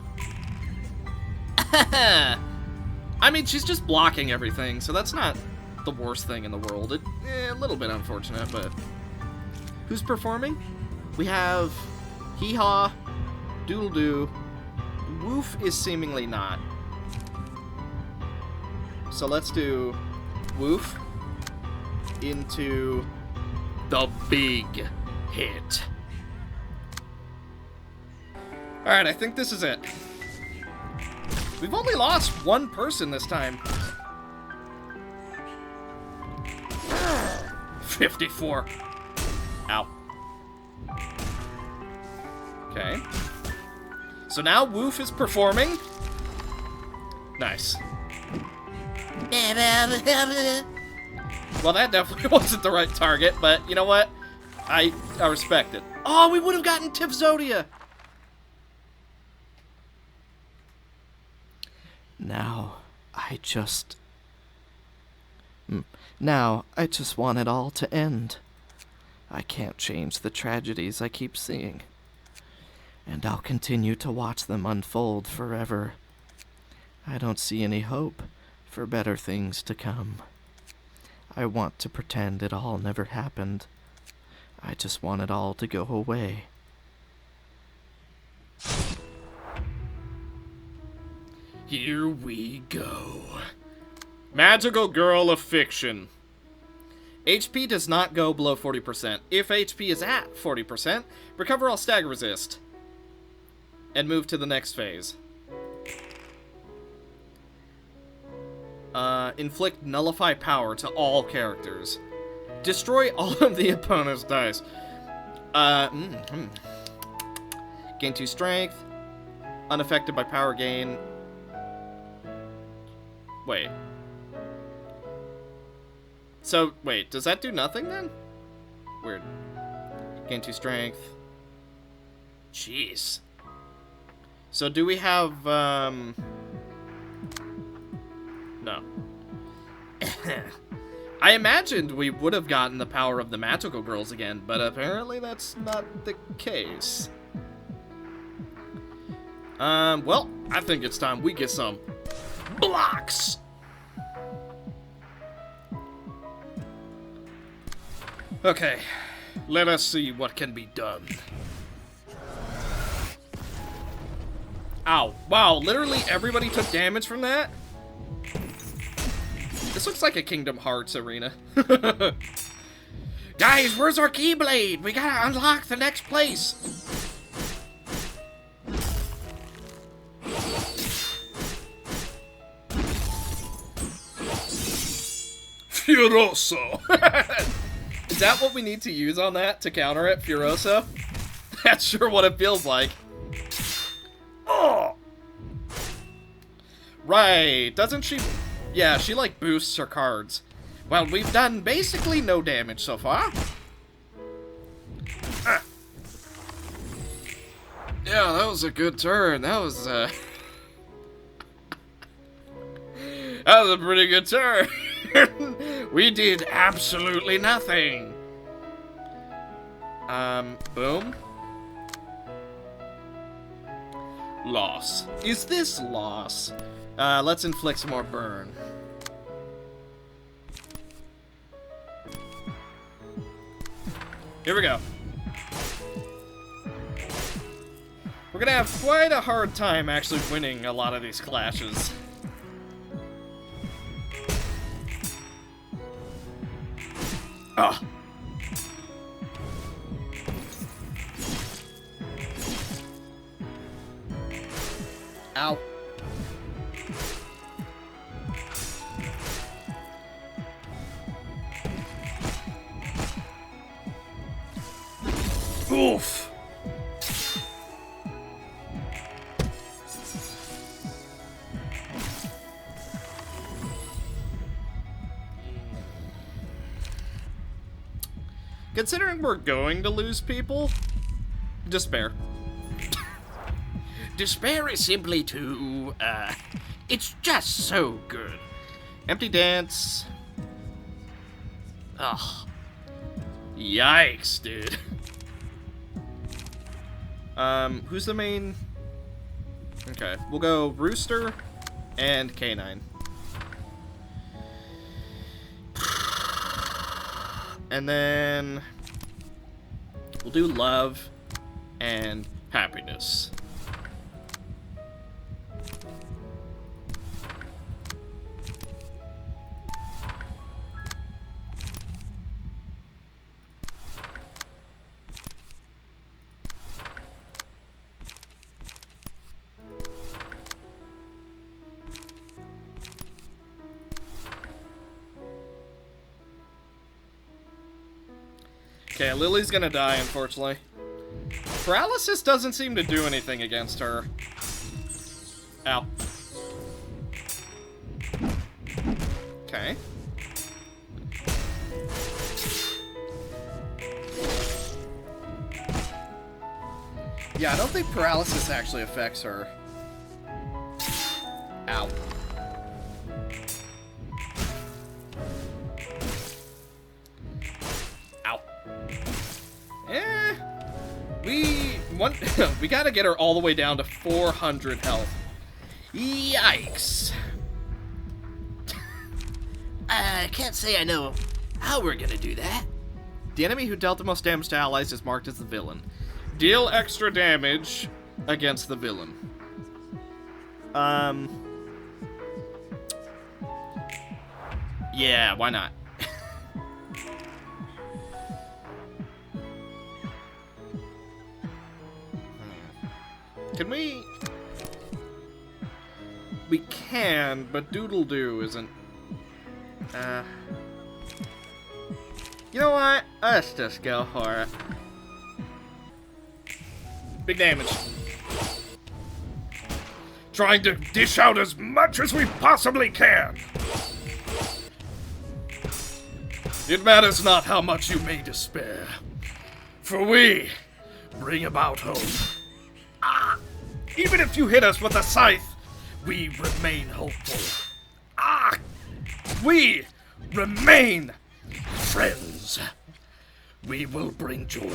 I mean, she's just blocking everything, so that's not the worst thing in the world. A little bit unfortunate, but... Who's performing? We have Hee Haw, Doodle Doo. Woof is seemingly not. So let's do Woof into the big hit. Alright, I think this is it. We've only lost one person this time. 54. Ow. Okay. So now Woof is performing. Nice. Well, that definitely wasn't the right target, but you know what? I respect it. Oh, we would have gotten Tiff Zodia. Now, I just want it all to end. I can't change the tragedies I keep seeing. And I'll continue to watch them unfold forever. I don't see any hope for better things to come. I want to pretend it all never happened. I just want it all to go away. Here we go. Magical Girl of Fiction. HP does not go below 40%. If HP is at 40%, recover all stagger resist. And move to the next phase. Inflict nullify power to all characters. Destroy all of the opponent's dice. Gain 2 strength. Unaffected by power gain. Wait. So, wait, does that do nothing then? Weird. Gain 2 strength. Jeez. So do we have, no. I imagined we would have gotten the power of the magical girls again, but apparently that's not the case. Well, I think it's time we get some blocks. Okay, let us see what can be done. Ow. Wow, literally everybody took damage from that? This looks like a Kingdom Hearts arena. Guys, where's our Keyblade? We gotta unlock the next place. Furioso. Is that what we need to use on that to counter it, Furioso? That's sure what it feels like. Oh! Right, doesn't she... Yeah, she like boosts her cards. Well, we've done basically no damage so far. Ah. Yeah, that was a good turn. That was, that was a pretty good turn. We did absolutely nothing. Boom. Loss. Is this loss? Let's inflict some more burn. Here we go. We're gonna have quite a hard time actually winning a lot of these clashes. Ah. Ow. Oof. Considering we're going to lose people, despair. Despair is simply too, it's just so good. Empty dance. Ugh. Yikes, dude. Who's the main? Okay, we'll go Rooster and K9. And then we'll do love and happiness. Okay, Lily's gonna die, unfortunately. Paralysis doesn't seem to do anything against her. Ow. Okay. Yeah, I don't think paralysis actually affects her. Ow. We gotta get her all the way down to 400 health. Yikes. I can't say I know how we're gonna do that. The enemy who dealt the most damage to allies is marked as the villain. Deal extra damage against the villain. Yeah, why not? Can we... We can, but Doodle-Doo isn't... You know what? Let's just go for it. Big damage. Trying to dish out as much as we possibly can. It matters not how much you may despair, for we bring about hope. Even if you hit us with a scythe, we remain hopeful. We remain friends. We will bring joy.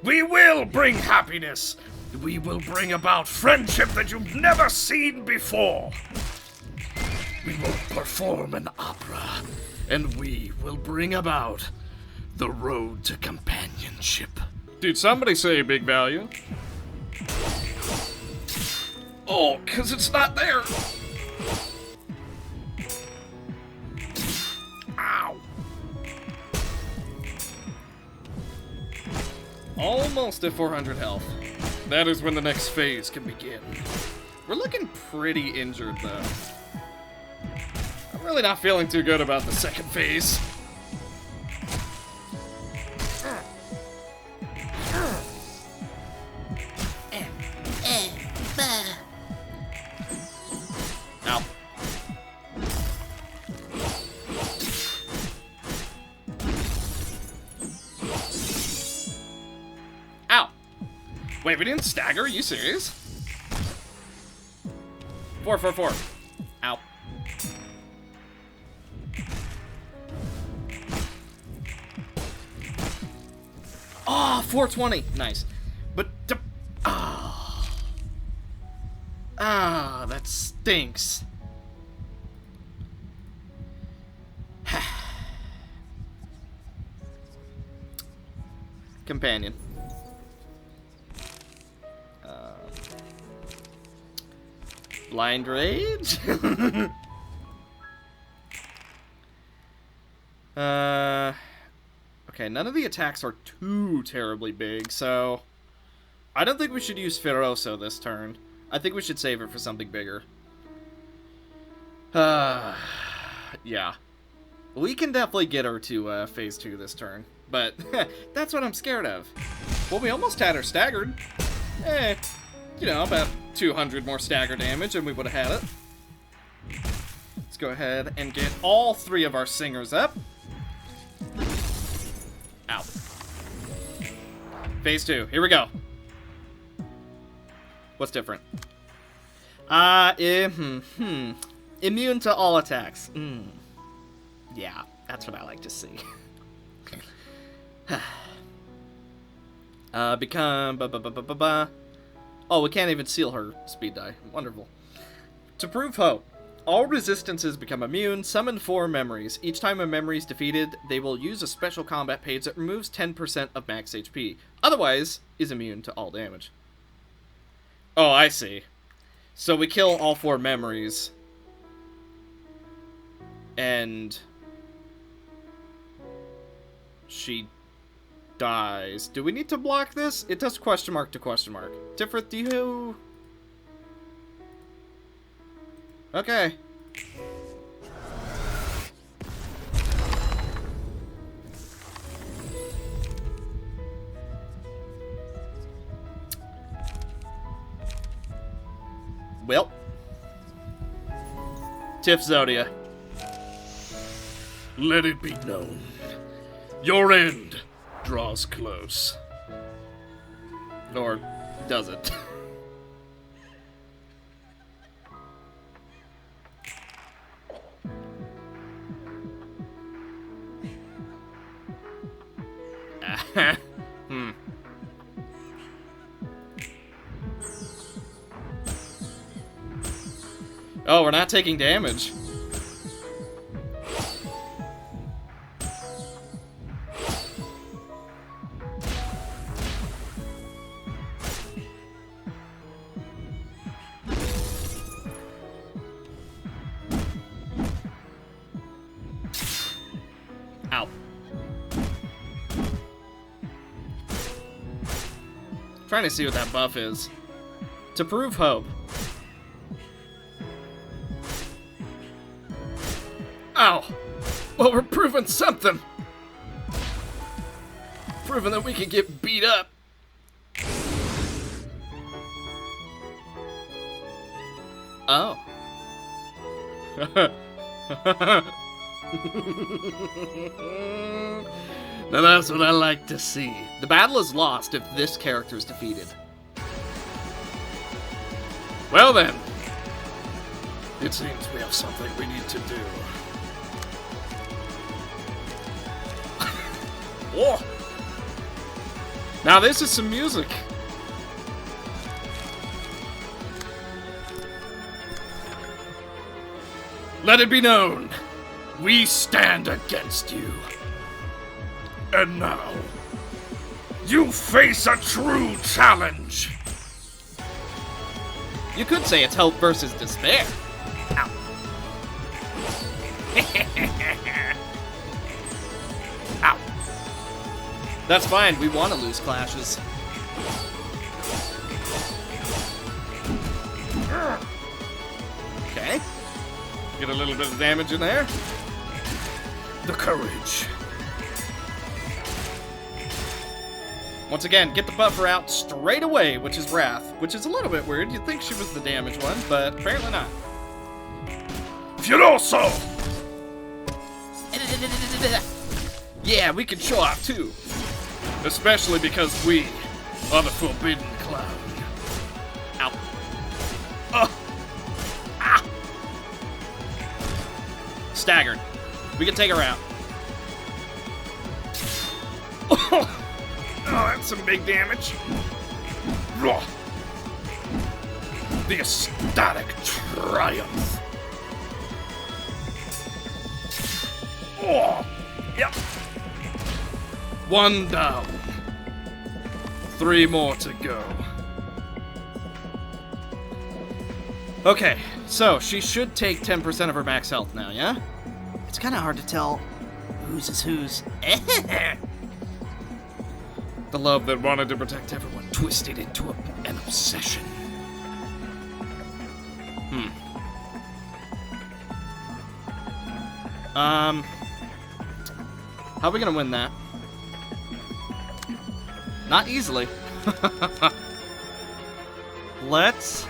We will bring happiness. We will bring about friendship that you've never seen before. We will perform an opera, and we will bring about The road to companionship. Did somebody say big value? Oh, 'cause it's not there. Ow. Almost at 400 health. That is when the next phase can begin. We're looking pretty injured, though. I'm really not feeling too good about the second phase. Ow. Ow. Wait, we didn't stagger? Are you serious? 4, 4, 4. Ow. Oh, 420. Nice. But, that stinks. Companion. Blind Rage? Okay, none of the attacks are too terribly big, so I don't think we should use Feroso this turn. I think we should save it for something bigger. Yeah. We can definitely get her to phase 2 this turn, but that's what I'm scared of. Well, we almost had her staggered. You know, about 200 more stagger damage and we would have had it. Let's go ahead and get all 3 of our singers up. Ow. Phase 2, here we go. What's different? Immune to all attacks. Yeah, that's what I like to see. Oh, we can't even seal her speed die. Wonderful. To prove hope, all resistances become immune. Summon 4 memories. Each time a memory is defeated, they will use a special combat page that removes 10% of max HP. Otherwise, is immune to all damage. Oh, I see. So we kill all 4 memories. And she dies. Do we need to block this? It does question mark to question mark. Tifrith, do you... Okay. Well. Tiff Zodia. Let it be known. Your end draws close. Or does it? Oh, we're not taking damage. Ow. Trying to see what that buff is. To prove hope. Ow! Well, we're proving something. Proving that we can get beat up. Oh. Now that's what I like to see. The battle is lost if this character is defeated. Well then. It seems we have something we need to do. Oh. Now this is some music. Let it be known, we stand against you. And now, you face a true challenge. You could say it's hope versus despair. Ow. Ow. That's fine, we want to lose clashes. Okay. Get a little bit of damage in there. The courage. Once again, get the buffer out straight away, which is Wrath, which is a little bit weird. You'd think she was the damage one, but apparently not. Furioso! Yeah, we can show off too. Especially because we are the Forbidden Cloud. Ow. Ah! Staggered. We can take her out. Oh, that's some big damage. The ecstatic triumph. Oh, yep. 1 down. 3 more to go. Okay, so she should take 10% of her max health now, yeah? It's kind of hard to tell whose is whose. The love that wanted to protect everyone twisted into an obsession. How are we gonna win that? Not easily. Let's...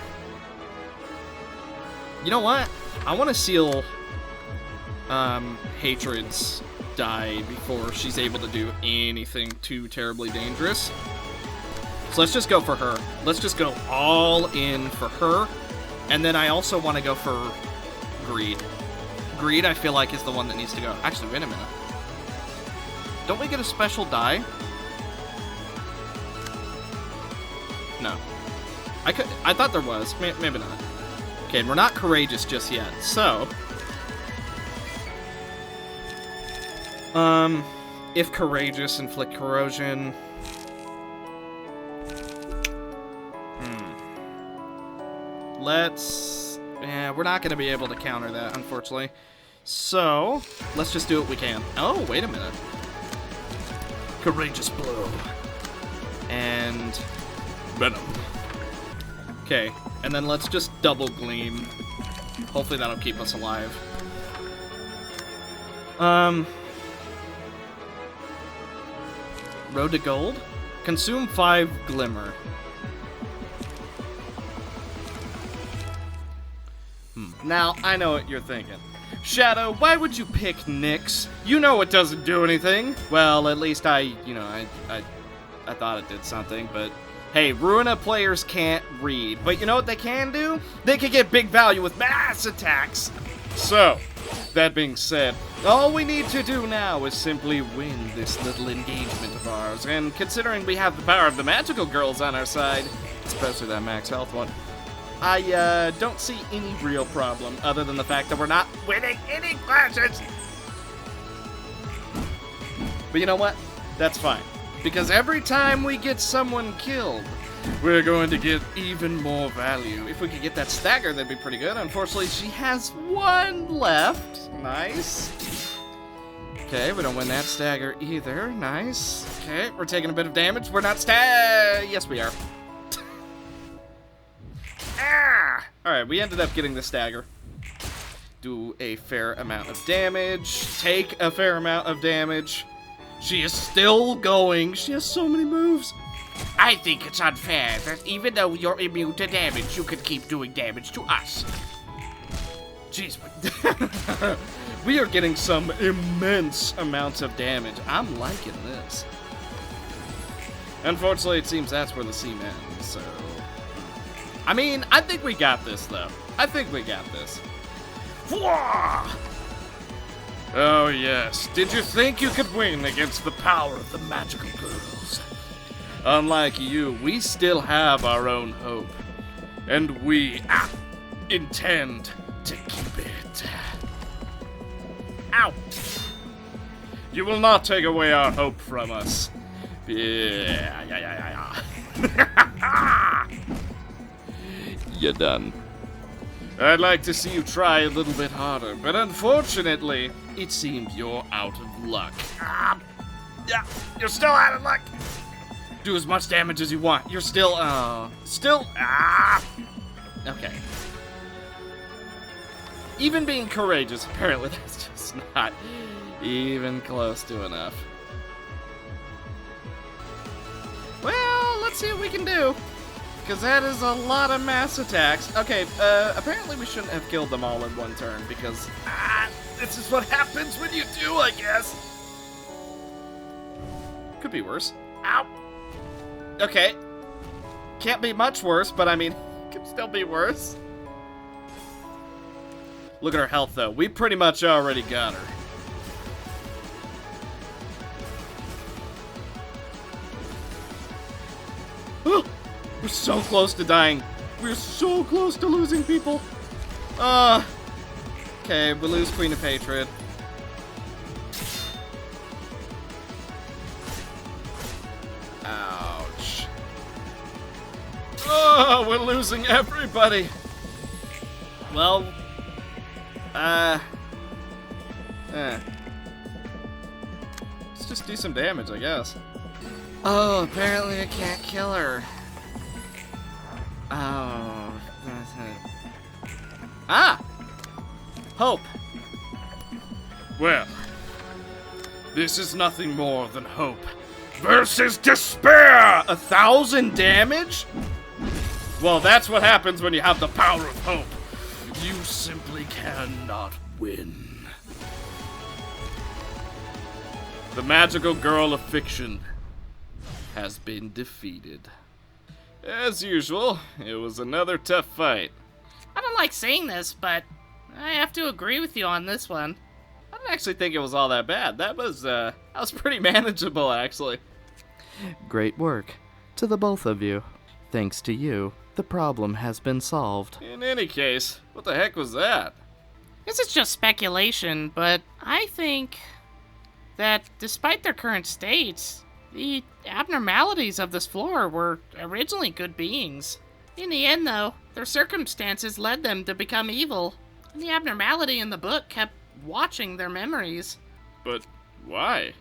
You know what? I want to seal Hatred's die before she's able to do anything too terribly dangerous. So let's just go for her. Let's just go all in for her. And then I also want to go for Greed. Greed, I feel like, is the one that needs to go. Actually, wait a minute. Don't we get a special die? No. I thought there was. Maybe not. Okay, and we're not courageous just yet. So, if courageous, inflict corrosion. Let's... Yeah, we're not going to be able to counter that, unfortunately. So, let's just do what we can. Oh, wait a minute. Courageous blow. And... Venom. Okay, and then let's just double gleam. Hopefully that'll keep us alive. Road to Gold? Consume 5 Glimmer. Now, I know what you're thinking. Shadow, why would you pick Nyx? You know it doesn't do anything. Well, at least I thought it did something, but... Hey, Ruina players can't read. But you know what they can do? They can get big value with mass attacks. So, that being said, all we need to do now is simply win this little engagement of ours. And considering we have the power of the magical girls on our side, especially that max health one, I don't see any real problem other than the fact that we're not winning any clashes. But you know what? That's fine. Because every time we get someone killed, we're going to get even more value. If we could get that stagger, that'd be pretty good. Unfortunately, she has 1 left. Nice. Okay, we don't win that stagger either. Nice. Okay, we're taking a bit of damage. We're not Yes, we are. Ah! Alright, we ended up getting the stagger. Do a fair amount of damage. Take a fair amount of damage. She is still going. She has so many moves. I think it's unfair that even though you're immune to damage, you can keep doing damage to us. Jeez, we are getting some immense amounts of damage. I'm liking this. Unfortunately, it seems that's where the scene ends, so... I mean, I think we got this, though. I think we got this. Oh yes, did you think you could win against the power of the magical girls? Unlike you, we still have our own hope. And we intend to keep it. Ow! You will not take away our hope from us. Yeah. You're done. I'd like to see you try a little bit harder, but unfortunately, it seems you're out of luck. Yeah, you're still out of luck. Do as much damage as you want. You're still, Okay. Even being courageous, apparently that's just not even close to enough. Well, let's see what we can do. Because that is a lot of mass attacks. Okay, apparently we shouldn't have killed them all in one turn, because... this is what happens when you do, I guess. Could be worse. Ow. Okay. Can't be much worse, but I mean, could still be worse. Look at her health, though. We pretty much already got her. We're so close to dying. We're so close to losing people. Okay, we lose Queen of Hatred. Ouch. Oh, we're losing everybody. Well, let's just do some damage, I guess. Oh, apparently I can't kill her. Oh. Ah! Hope. Well, this is nothing more than hope versus despair! 1,000 damage? Well, that's what happens when you have the power of hope. You simply cannot win. The magical girl of fiction has been defeated. As usual, it was another tough fight. I don't like saying this, but I have to agree with you on this one. I didn't actually think it was all that bad. That was pretty manageable, actually. Great work to the both of you. Thanks to you, the problem has been solved. In any case, what the heck was that? This is just speculation, but I think that despite their current states, the abnormalities of this floor were originally good beings. In the end, though, their circumstances led them to become evil, and the abnormality in the book kept watching their memories. But why?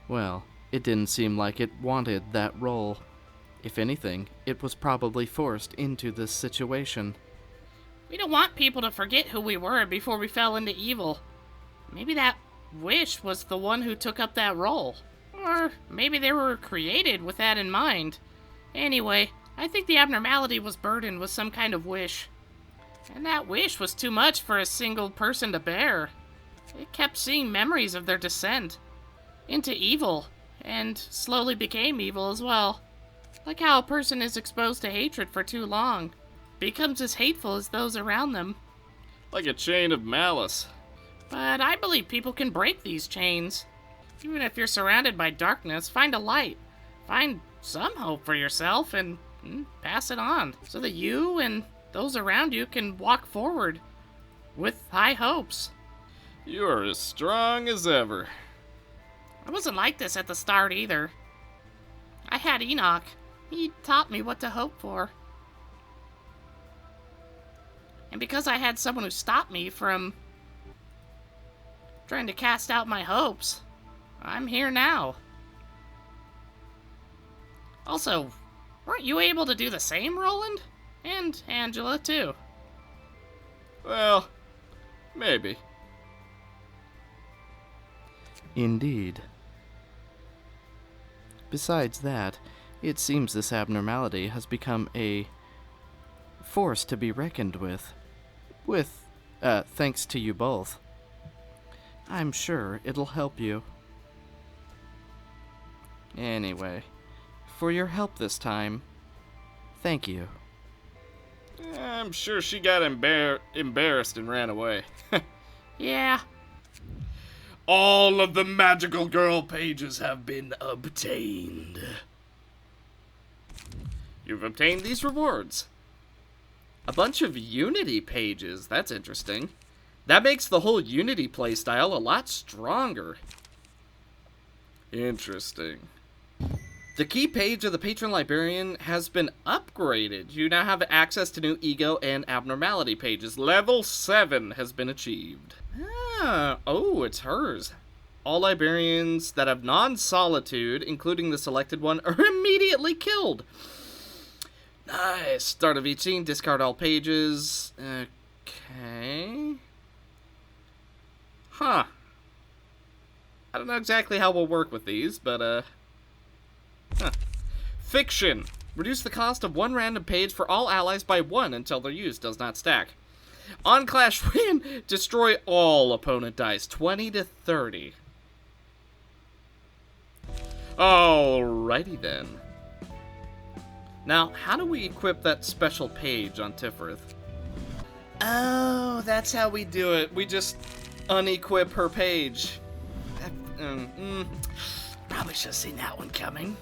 Well, it didn't seem like it wanted that role. If anything, it was probably forced into this situation. We don't want people to forget who we were before we fell into evil. Maybe that wish was the one who took up that role. Or maybe they were created with that in mind. Anyway, I think the abnormality was burdened with some kind of wish. And that wish was too much for a single person to bear. It kept seeing memories of their descent into evil, and slowly became evil as well. Like how a person is exposed to hatred for too long, becomes as hateful as those around them. Like a chain of malice. But I believe people can break these chains. Even if you're surrounded by darkness, find a light. Find some hope for yourself and pass it on, so that you and those around you can walk forward with high hopes. You are as strong as ever. I wasn't like this at the start either. I had Enoch. He taught me what to hope for. And because I had someone who stopped me from trying to cast out my hopes, I'm here now. Also, weren't you able to do the same, Roland? And Angela, too. Well, maybe. Indeed. Besides that, it seems this abnormality has become a force to be reckoned with. Thanks to you both. I'm sure it'll help you. Anyway, for your help this time, thank you. I'm sure she got embarrassed and ran away. Yeah. All of the magical girl pages have been obtained. You've obtained these rewards. A bunch of Unity pages. That's interesting. That makes the whole Unity playstyle a lot stronger. Interesting. The key page of the Patron Librarian has been upgraded. You now have access to new ego and abnormality pages. Level 7 has been achieved. Oh, it's hers. All librarians that have non-solitude, including the selected one, are immediately killed. Nice. Start of each scene, discard all pages. Okay. Huh. I don't know exactly how we'll work with these, but, Fiction. Reduce the cost of one random page for all allies by 1 until their use does not stack. On Clash Win, destroy all opponent dice, 20 to 30. Alrighty then. Now, how do we equip that special page on Tiferet? Oh, that's how we do it. We just unequip her page. Probably should have seen that one coming.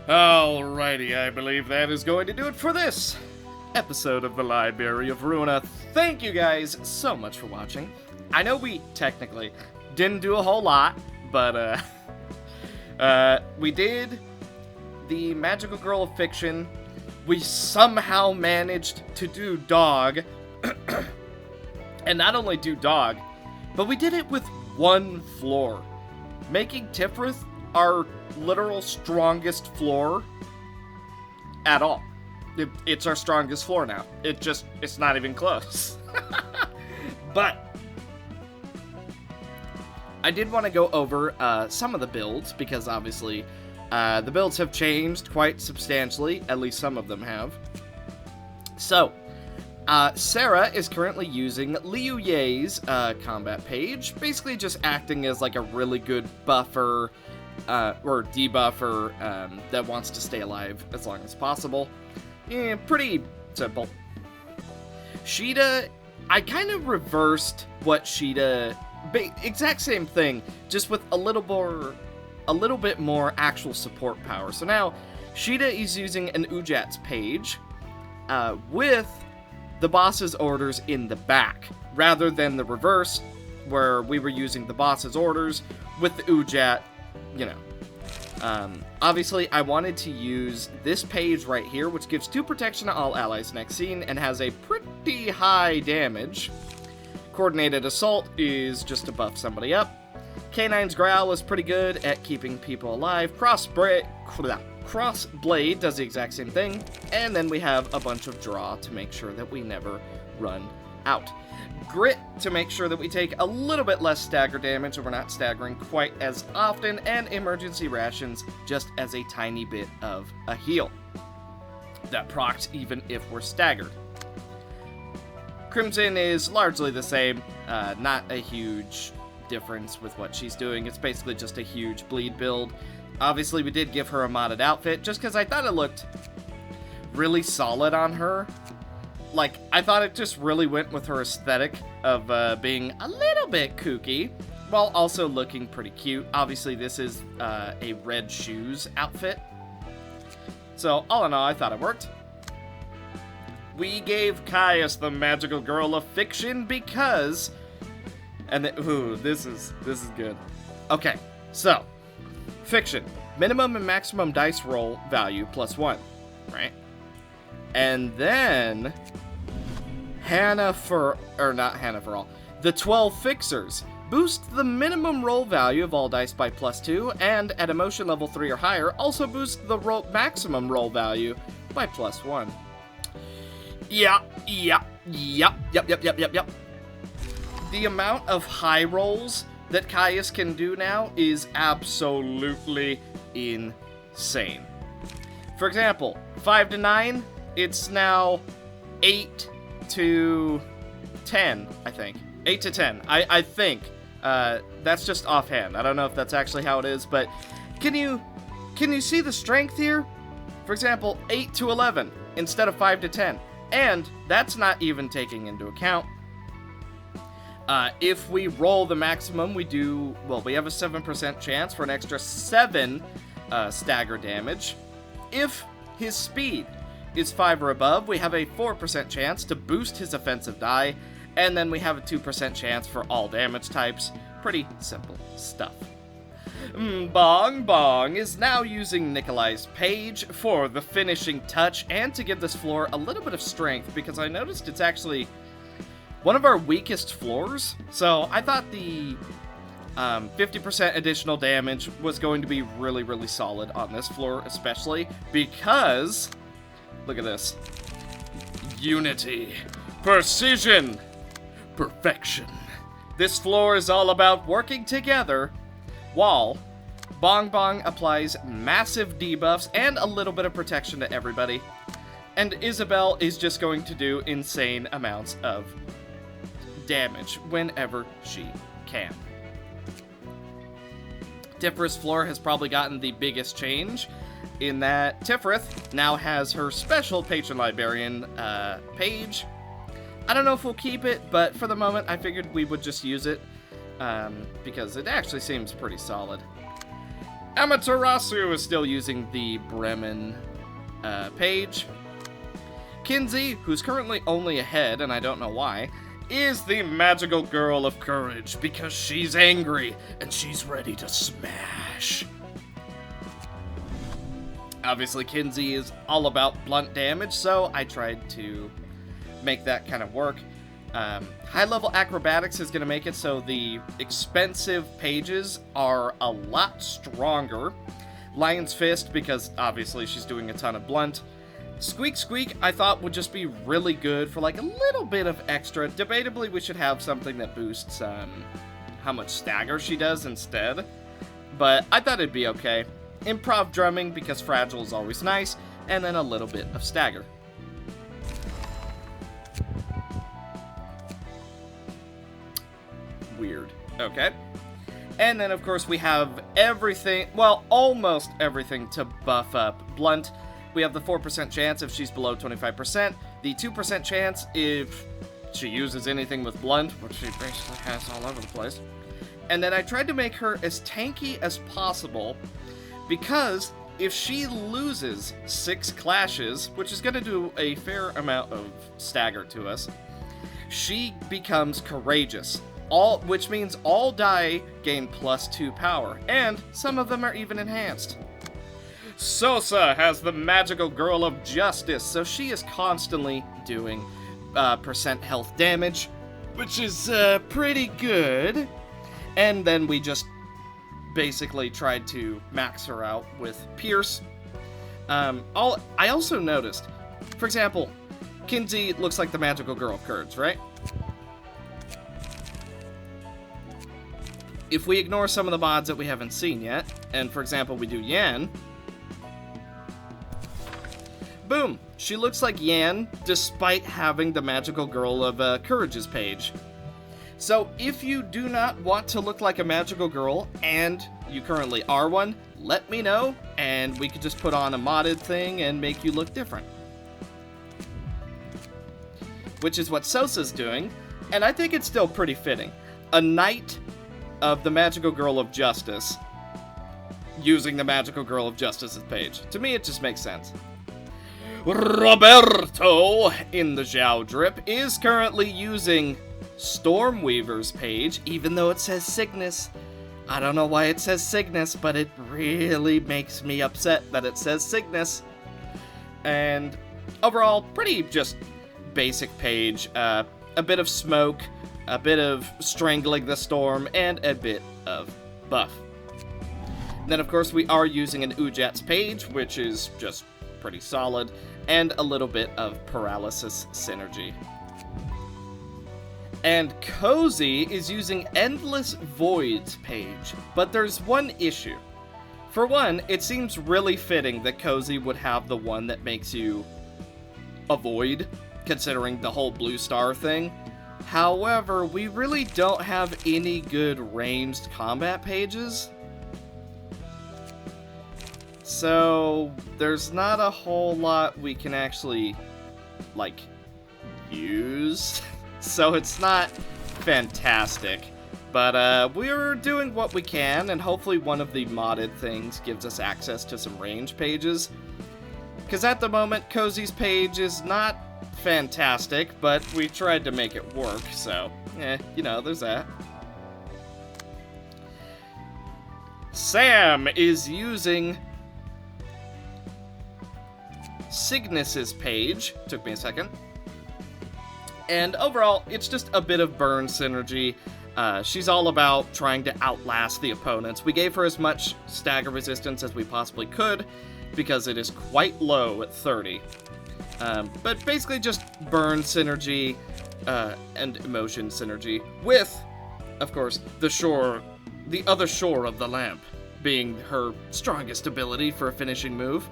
Alrighty, I believe that is going to do it for this episode of the Library of Ruina. Thank you guys so much for watching. I know we technically didn't do a whole lot, but we did the Magical Girl of Fiction. We somehow managed to do Dog. And not only do Dog, but we did it with one floor, making Tifrith our literal strongest floor at all. It's our strongest floor now. It's not even close. But I did want to go over some of the builds, because obviously the builds have changed quite substantially. At least some of them have. So, Sarah is currently using Liu Ye's combat page, basically just acting as like a really good buffer or debuffer that wants to stay alive as long as possible. Yeah, pretty simple. Sheeta, I kind of reversed what Sheeta, exact same thing, just with a little bit more actual support power. So now Sheeta is using an Ujat's page with the boss's orders in the back, rather than the reverse, where we were using the boss's orders with the Ujat, you know. Obviously, I wanted to use this page right here, which gives 2 protection to all allies next scene, and has a pretty high damage. Coordinated Assault is just to buff somebody up. Canine's Growl is pretty good at keeping people alive. Crossblade does the exact same thing. And then we have a bunch of Draw to make sure that we never run out. Grit to make sure that we take a little bit less stagger damage so we're not staggering quite as often. And Emergency Rations just as a tiny bit of a heal that procs even if we're staggered. Crimson is largely the same, not a huge difference with what she's doing. It's basically just a huge bleed build. Obviously, we did give her a modded outfit just because I thought it looked really solid on her. Like, I thought it just really went with her aesthetic of being a little bit kooky while also looking pretty cute. Obviously, this is a red shoes outfit. So, all in all, I thought it worked. We gave Caius the Magical Girl of Fiction because... ooh, this is good. Okay, so... Fiction. Minimum and maximum dice roll value +1, right? And then... The 12 Fixers. Boost the minimum roll value of all dice by +2, and at emotion level 3 or higher, also boost the maximum roll value by +1. Yep. The amount of high rolls that Caius can do now is absolutely insane. For example, 5 to 9, it's now 8 to 10, I think. 8 to 10, I think. That's just offhand. I don't know if that's actually how it is, but can you see the strength here? For example, 8 to 11 instead of 5 to 10. And that's not even taking into account if we roll the maximum, we have a 7% chance for an extra 7 stagger damage. If his speed is 5 or above, we have a 4% chance to boost his offensive die, and then we have a 2% chance for all damage types. Pretty simple stuff. Bong Bong is now using Nikolai's page for the finishing touch and to give this floor a little bit of strength, because I noticed it's actually one of our weakest floors. So I thought the 50% additional damage was going to be really, really solid on this floor, especially because, look at this. Unity, precision, perfection. This floor is all about working together, while Bong Bong applies massive debuffs and a little bit of protection to everybody. And Isabel is just going to do insane amounts of damage whenever she can. Tifrith's floor has probably gotten the biggest change in that Tifrith now has her special Patron Librarian page. I don't know if we'll keep it, but for the moment I figured we would just use it because it actually seems pretty solid. Amaterasu is still using the Bremen page. Kinsey, who's currently only ahead, and I don't know why, is the magical girl of courage because she's angry and she's ready to smash. Obviously, Kinsey is all about blunt damage, so I tried to make that kind of work. High-level acrobatics is going to make it so the expensive pages are a lot stronger. Lion's Fist, because obviously she's doing a ton of blunt. Squeak Squeak, I thought would just be really good for like a little bit of extra. Debatably, we should have something that boosts how much stagger she does instead. But I thought it'd be okay. Improv drumming, because fragile is always nice. And then a little bit of stagger. Weird. Okay. And then, of course, we have everything, well, almost everything to buff up blunt. We have the 4% chance if she's below 25%, the 2% chance if she uses anything with blunt, which she basically has all over the place. And then I tried to make her as tanky as possible, because if she loses 6 clashes, which is going to do a fair amount of stagger to us, she becomes courageous. Which means all die gain +2 power, and some of them are even enhanced. Sosa has the magical girl of justice, so she is constantly doing percent health damage, which is pretty good. And then we just basically tried to max her out with Pierce. I also noticed, for example, Kinsey looks like the magical girl of courage, right? If we ignore some of the mods that we haven't seen yet, and for example we do Yan, boom, she looks like Yan despite having the magical girl of courage's page. So if you do not want to look like a magical girl, and you currently are one, let me know, and we could just put on a modded thing and make you look different. Which is what Sosa's doing, and I think it's still pretty fitting. A knight of the magical girl of justice using the magical girl of justice's page. To me, it just makes sense. Roberto in the Zhao drip is currently using Stormweaver's page, even though it says Cygnus. I don't know why it says Cygnus, but it really makes me upset that it says Cygnus. And overall, pretty just basic page. A bit of smoke, a bit of strangling the storm, and a bit of buff. Then, of course, we are using an Ujat's page, which is just pretty solid, and a little bit of paralysis synergy. And Cozy is using Endless Void's page, but there's one issue. For one, it seems really fitting that Cozy would have the one that makes you avoid, considering the whole blue star thing. However, we really don't have any good ranged combat pages. So, there's not a whole lot we can actually, like, use. So it's not fantastic. But we're doing what we can, and hopefully one of the modded things gives us access to some range pages. Because at the moment, Cozy's page is not fantastic, but we tried to make it work, so, you know, there's that. Sam is using Cygnus's page. Took me a second. And overall, it's just a bit of burn synergy. She's all about trying to outlast the opponents. We gave her as much stagger resistance as we possibly could, because it is quite low at 30. But basically just burn synergy and emotion synergy, with, of course, the other shore of the lamp being her strongest ability for a finishing move.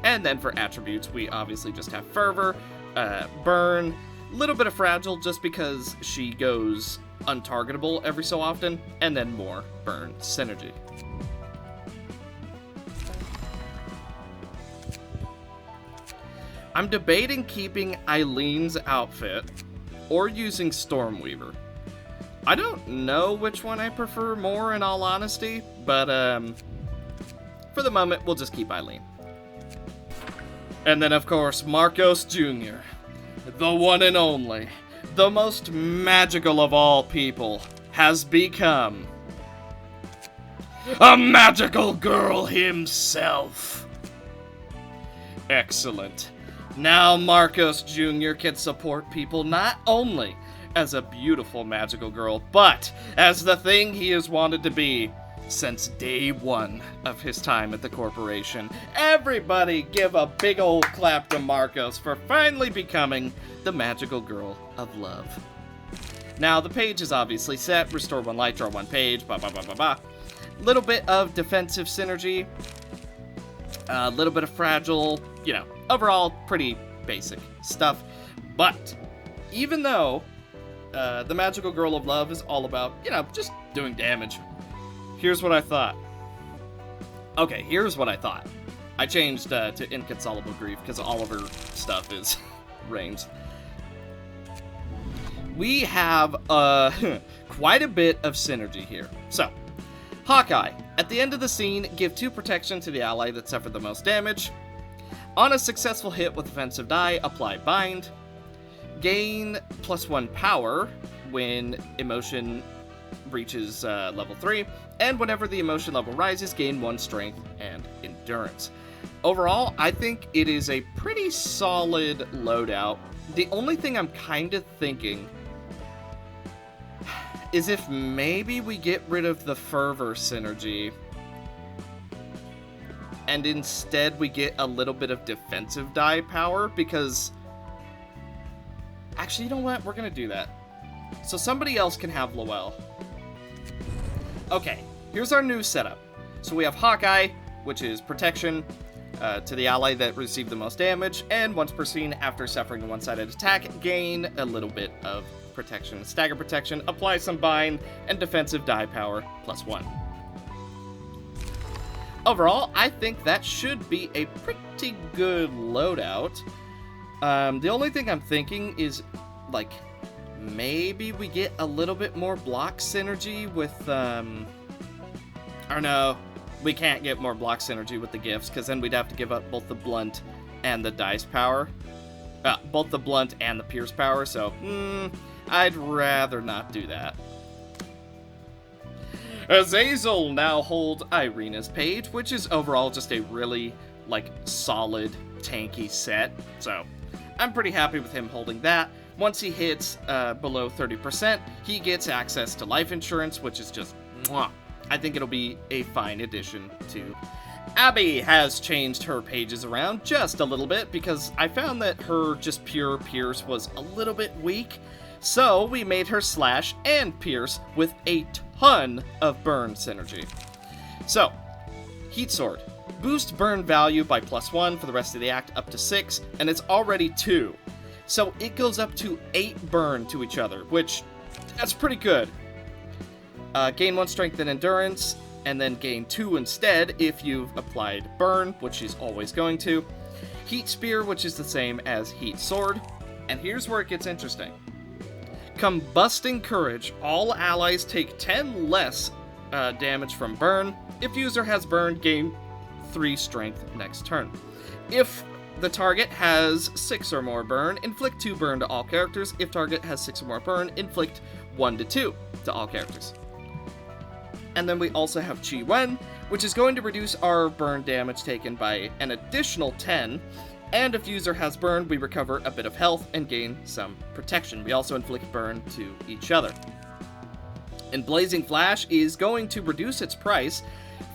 And then for attributes, we obviously just have Fervor, Burn, a little bit of Fragile just because she goes untargetable every so often, and then more Burn synergy. I'm debating keeping Eileen's outfit or using Stormweaver. I don't know which one I prefer more, in all honesty, but for the moment, we'll just keep Eileen. And then, of course, Marcos Jr., the one and only, the most magical of all people, has become a magical girl himself. Excellent. Now Marcos Jr. can support people not only as a beautiful magical girl, but as the thing he has wanted to be since day one of his time at the corporation. Everybody give a big old clap to Marcos for finally becoming the magical girl of love. Now, the page is obviously set. Restore 1 light, draw 1 page, blah, blah, blah, blah, blah. Little bit of defensive synergy. A little bit of fragile, overall pretty basic stuff. But even though the magical girl of love is all about, just doing damage, here's what I thought. Okay, here's what I thought. I changed to Inconsolable Grief because all of her stuff is ranged. We have quite a bit of synergy here. So, Hawkeye. At the end of the scene, give 2 protection to the ally that suffered the most damage. On a successful hit with offensive die, apply Bind. Gain +1 power when emotion reaches level 3. And whenever the emotion level rises, gain 1 strength and endurance. Overall, I think it is a pretty solid loadout. The only thing I'm kind of thinking is if maybe we get rid of the fervor synergy and instead we get a little bit of defensive die power, because actually, you know what? We're gonna do that. So somebody else can have Lowell. Okay, here's our new setup. So we have Hawkeye, which is protection to the ally that received the most damage, and once per scene after suffering a one-sided attack, gain a little bit of protection, stagger protection, apply some bind, and defensive die power +1. Overall, I think that should be a pretty good loadout. The only thing I'm thinking is, maybe we get a little bit more block synergy with, or no, we can't get more block synergy with the gifts, because then we'd have to give up both the blunt and the dice power. Both the blunt and the pierce power, so, I'd rather not do that. Azazel now holds Irina's page, which is overall just a really, solid, tanky set. So, I'm pretty happy with him holding that. Once he hits below 30%, he gets access to life insurance, which is just mwah. I think it'll be a fine addition to. Abby has changed her pages around just a little bit because I found that her just pure Pierce was a little bit weak. So we made her Slash and Pierce with a ton of burn synergy. So, Heat Sword. Boost burn value by +1 for the rest of the act up to 6, and it's already 2. So it goes up to 8 burn to each other, which, that's pretty good. Gain 1 strength and endurance, and then gain 2 instead if you've applied burn, which she's always going to. Heat Spear, which is the same as Heat Sword. And here's where it gets interesting. Combusting Courage. All allies take 10 less damage from burn. If user has burn, gain 3 strength next turn. If the target has 6 or more burn, inflict 2 burn to all characters. If target has 6 or more burn, inflict 1 to 2 to all characters. And then we also have Chi Wen, which is going to reduce our burn damage taken by an additional 10. And if user has burn, we recover a bit of health and gain some protection. We also inflict burn to each other. And Blazing Flash is going to reduce its price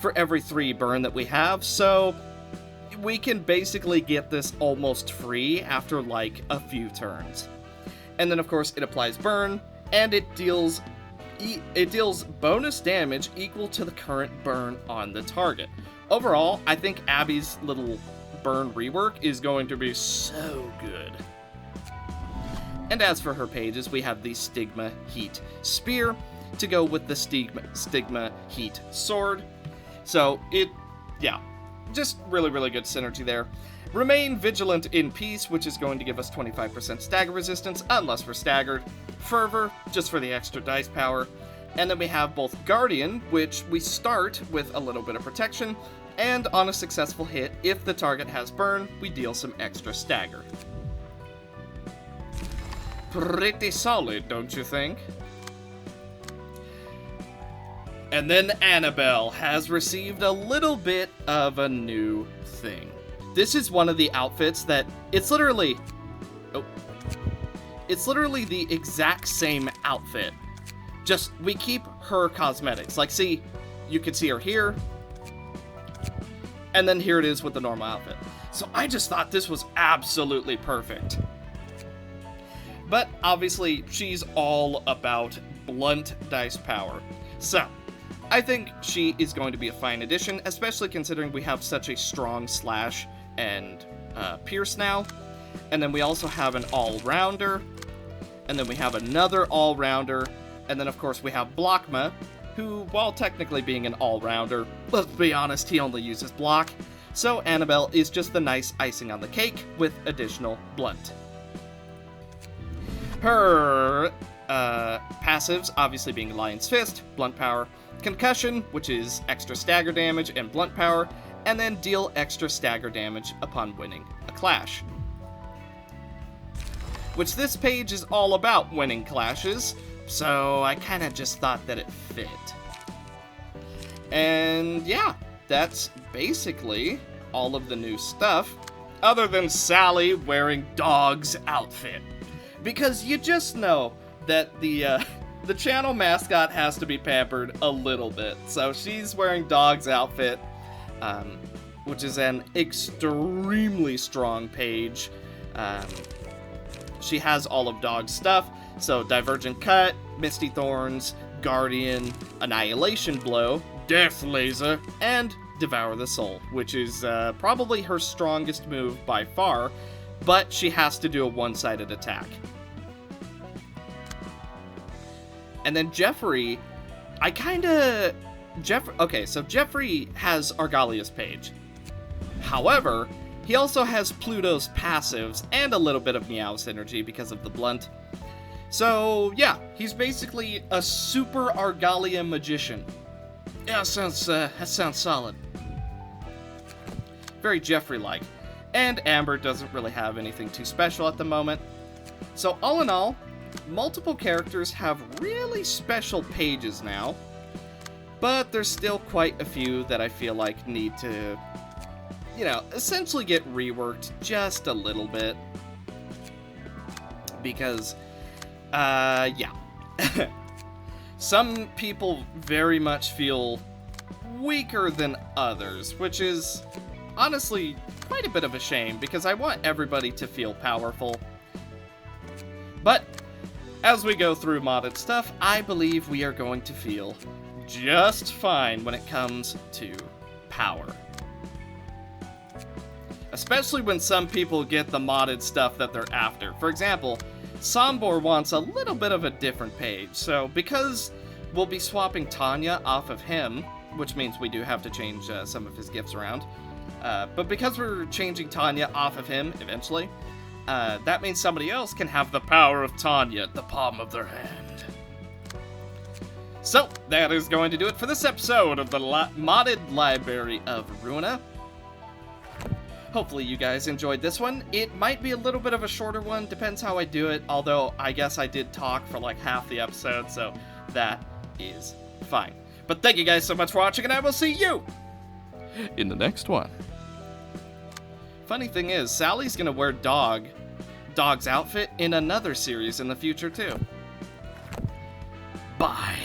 for every 3 burn that we have, so we can basically get this almost free after a few turns. And then of course it applies burn, and it deals bonus damage equal to the current burn on the target. Overall, I think Abby's little burn rework is going to be so good. And as for her pages, we have the Stigma Heat Spear to go with the Stigma Heat Sword. So just really, really good synergy there. Remain vigilant in peace, which is going to give us 25% stagger resistance unless we're staggered. Fervor, just for the extra dice power. And then we have both Guardian, which we start with a little bit of protection, and on a successful hit, if the target has burn, we deal some extra stagger. Pretty solid, don't you think? And then Annabelle has received a little bit of a new thing. This is one of the outfits that it's literally the exact same outfit. Just we keep her cosmetics. Like, see, you can see her here, and then here it is with the normal outfit. So I just thought this was absolutely perfect. But obviously, she's all about blunt dice power. So I think she is going to be a fine addition, especially considering we have such a strong slash and pierce now. And then we also have an all-rounder, and then we have another all-rounder, and then of course we have Blockma, who, while technically being an all-rounder, let's be honest, he only uses block. So Annabelle is just the nice icing on the cake with additional blunt. Her passives, obviously being Lion's Fist, blunt power, Concussion, which is extra stagger damage and blunt power, and then deal extra stagger damage upon winning a clash. Which this page is all about winning clashes, so I kind of just thought that it fit. And yeah, that's basically all of the new stuff, other than Sally wearing Dog's outfit. Because you just know that the channel mascot has to be pampered a little bit. So she's wearing Dog's outfit, which is an extremely strong page. She has all of Dog's stuff, so Divergent Cut, Misty Thorns, Guardian, Annihilation Blow, Death Laser, and Devour the Soul, which is probably her strongest move by far, but she has to do a one-sided attack. And then Jeffrey, okay, so Jeffrey has Argalia's page. However, he also has Pluto's passives and a little bit of Meow's energy because of the blunt. So, yeah, he's basically a super Argalia magician. Yeah, that sounds solid. Very Jeffrey-like. And Amber doesn't really have anything too special at the moment. So, all in all, multiple characters have really special pages now, but there's still quite a few that I feel like need to, essentially get reworked just a little bit. Because, yeah. Some people very much feel weaker than others, which is honestly quite a bit of a shame because I want everybody to feel powerful. But as we go through modded stuff, I believe we are going to feel just fine when it comes to power. Especially when some people get the modded stuff that they're after. For example, Sombor wants a little bit of a different page, so because we'll be swapping Tanya off of him, which means we do have to change some of his gifts around, but because we're changing Tanya off of him eventually, that means somebody else can have the power of Tanya at the palm of their hand. So, that is going to do it for this episode of the modded library of Ruina. Hopefully you guys enjoyed this one. It might be a little bit of a shorter one, depends how I do it, although I guess I did talk for like half the episode, so that is fine. But thank you guys so much for watching, and I will see you in the next one. Funny thing is, Sally's gonna wear Dog's outfit in another series in the future too. Bye.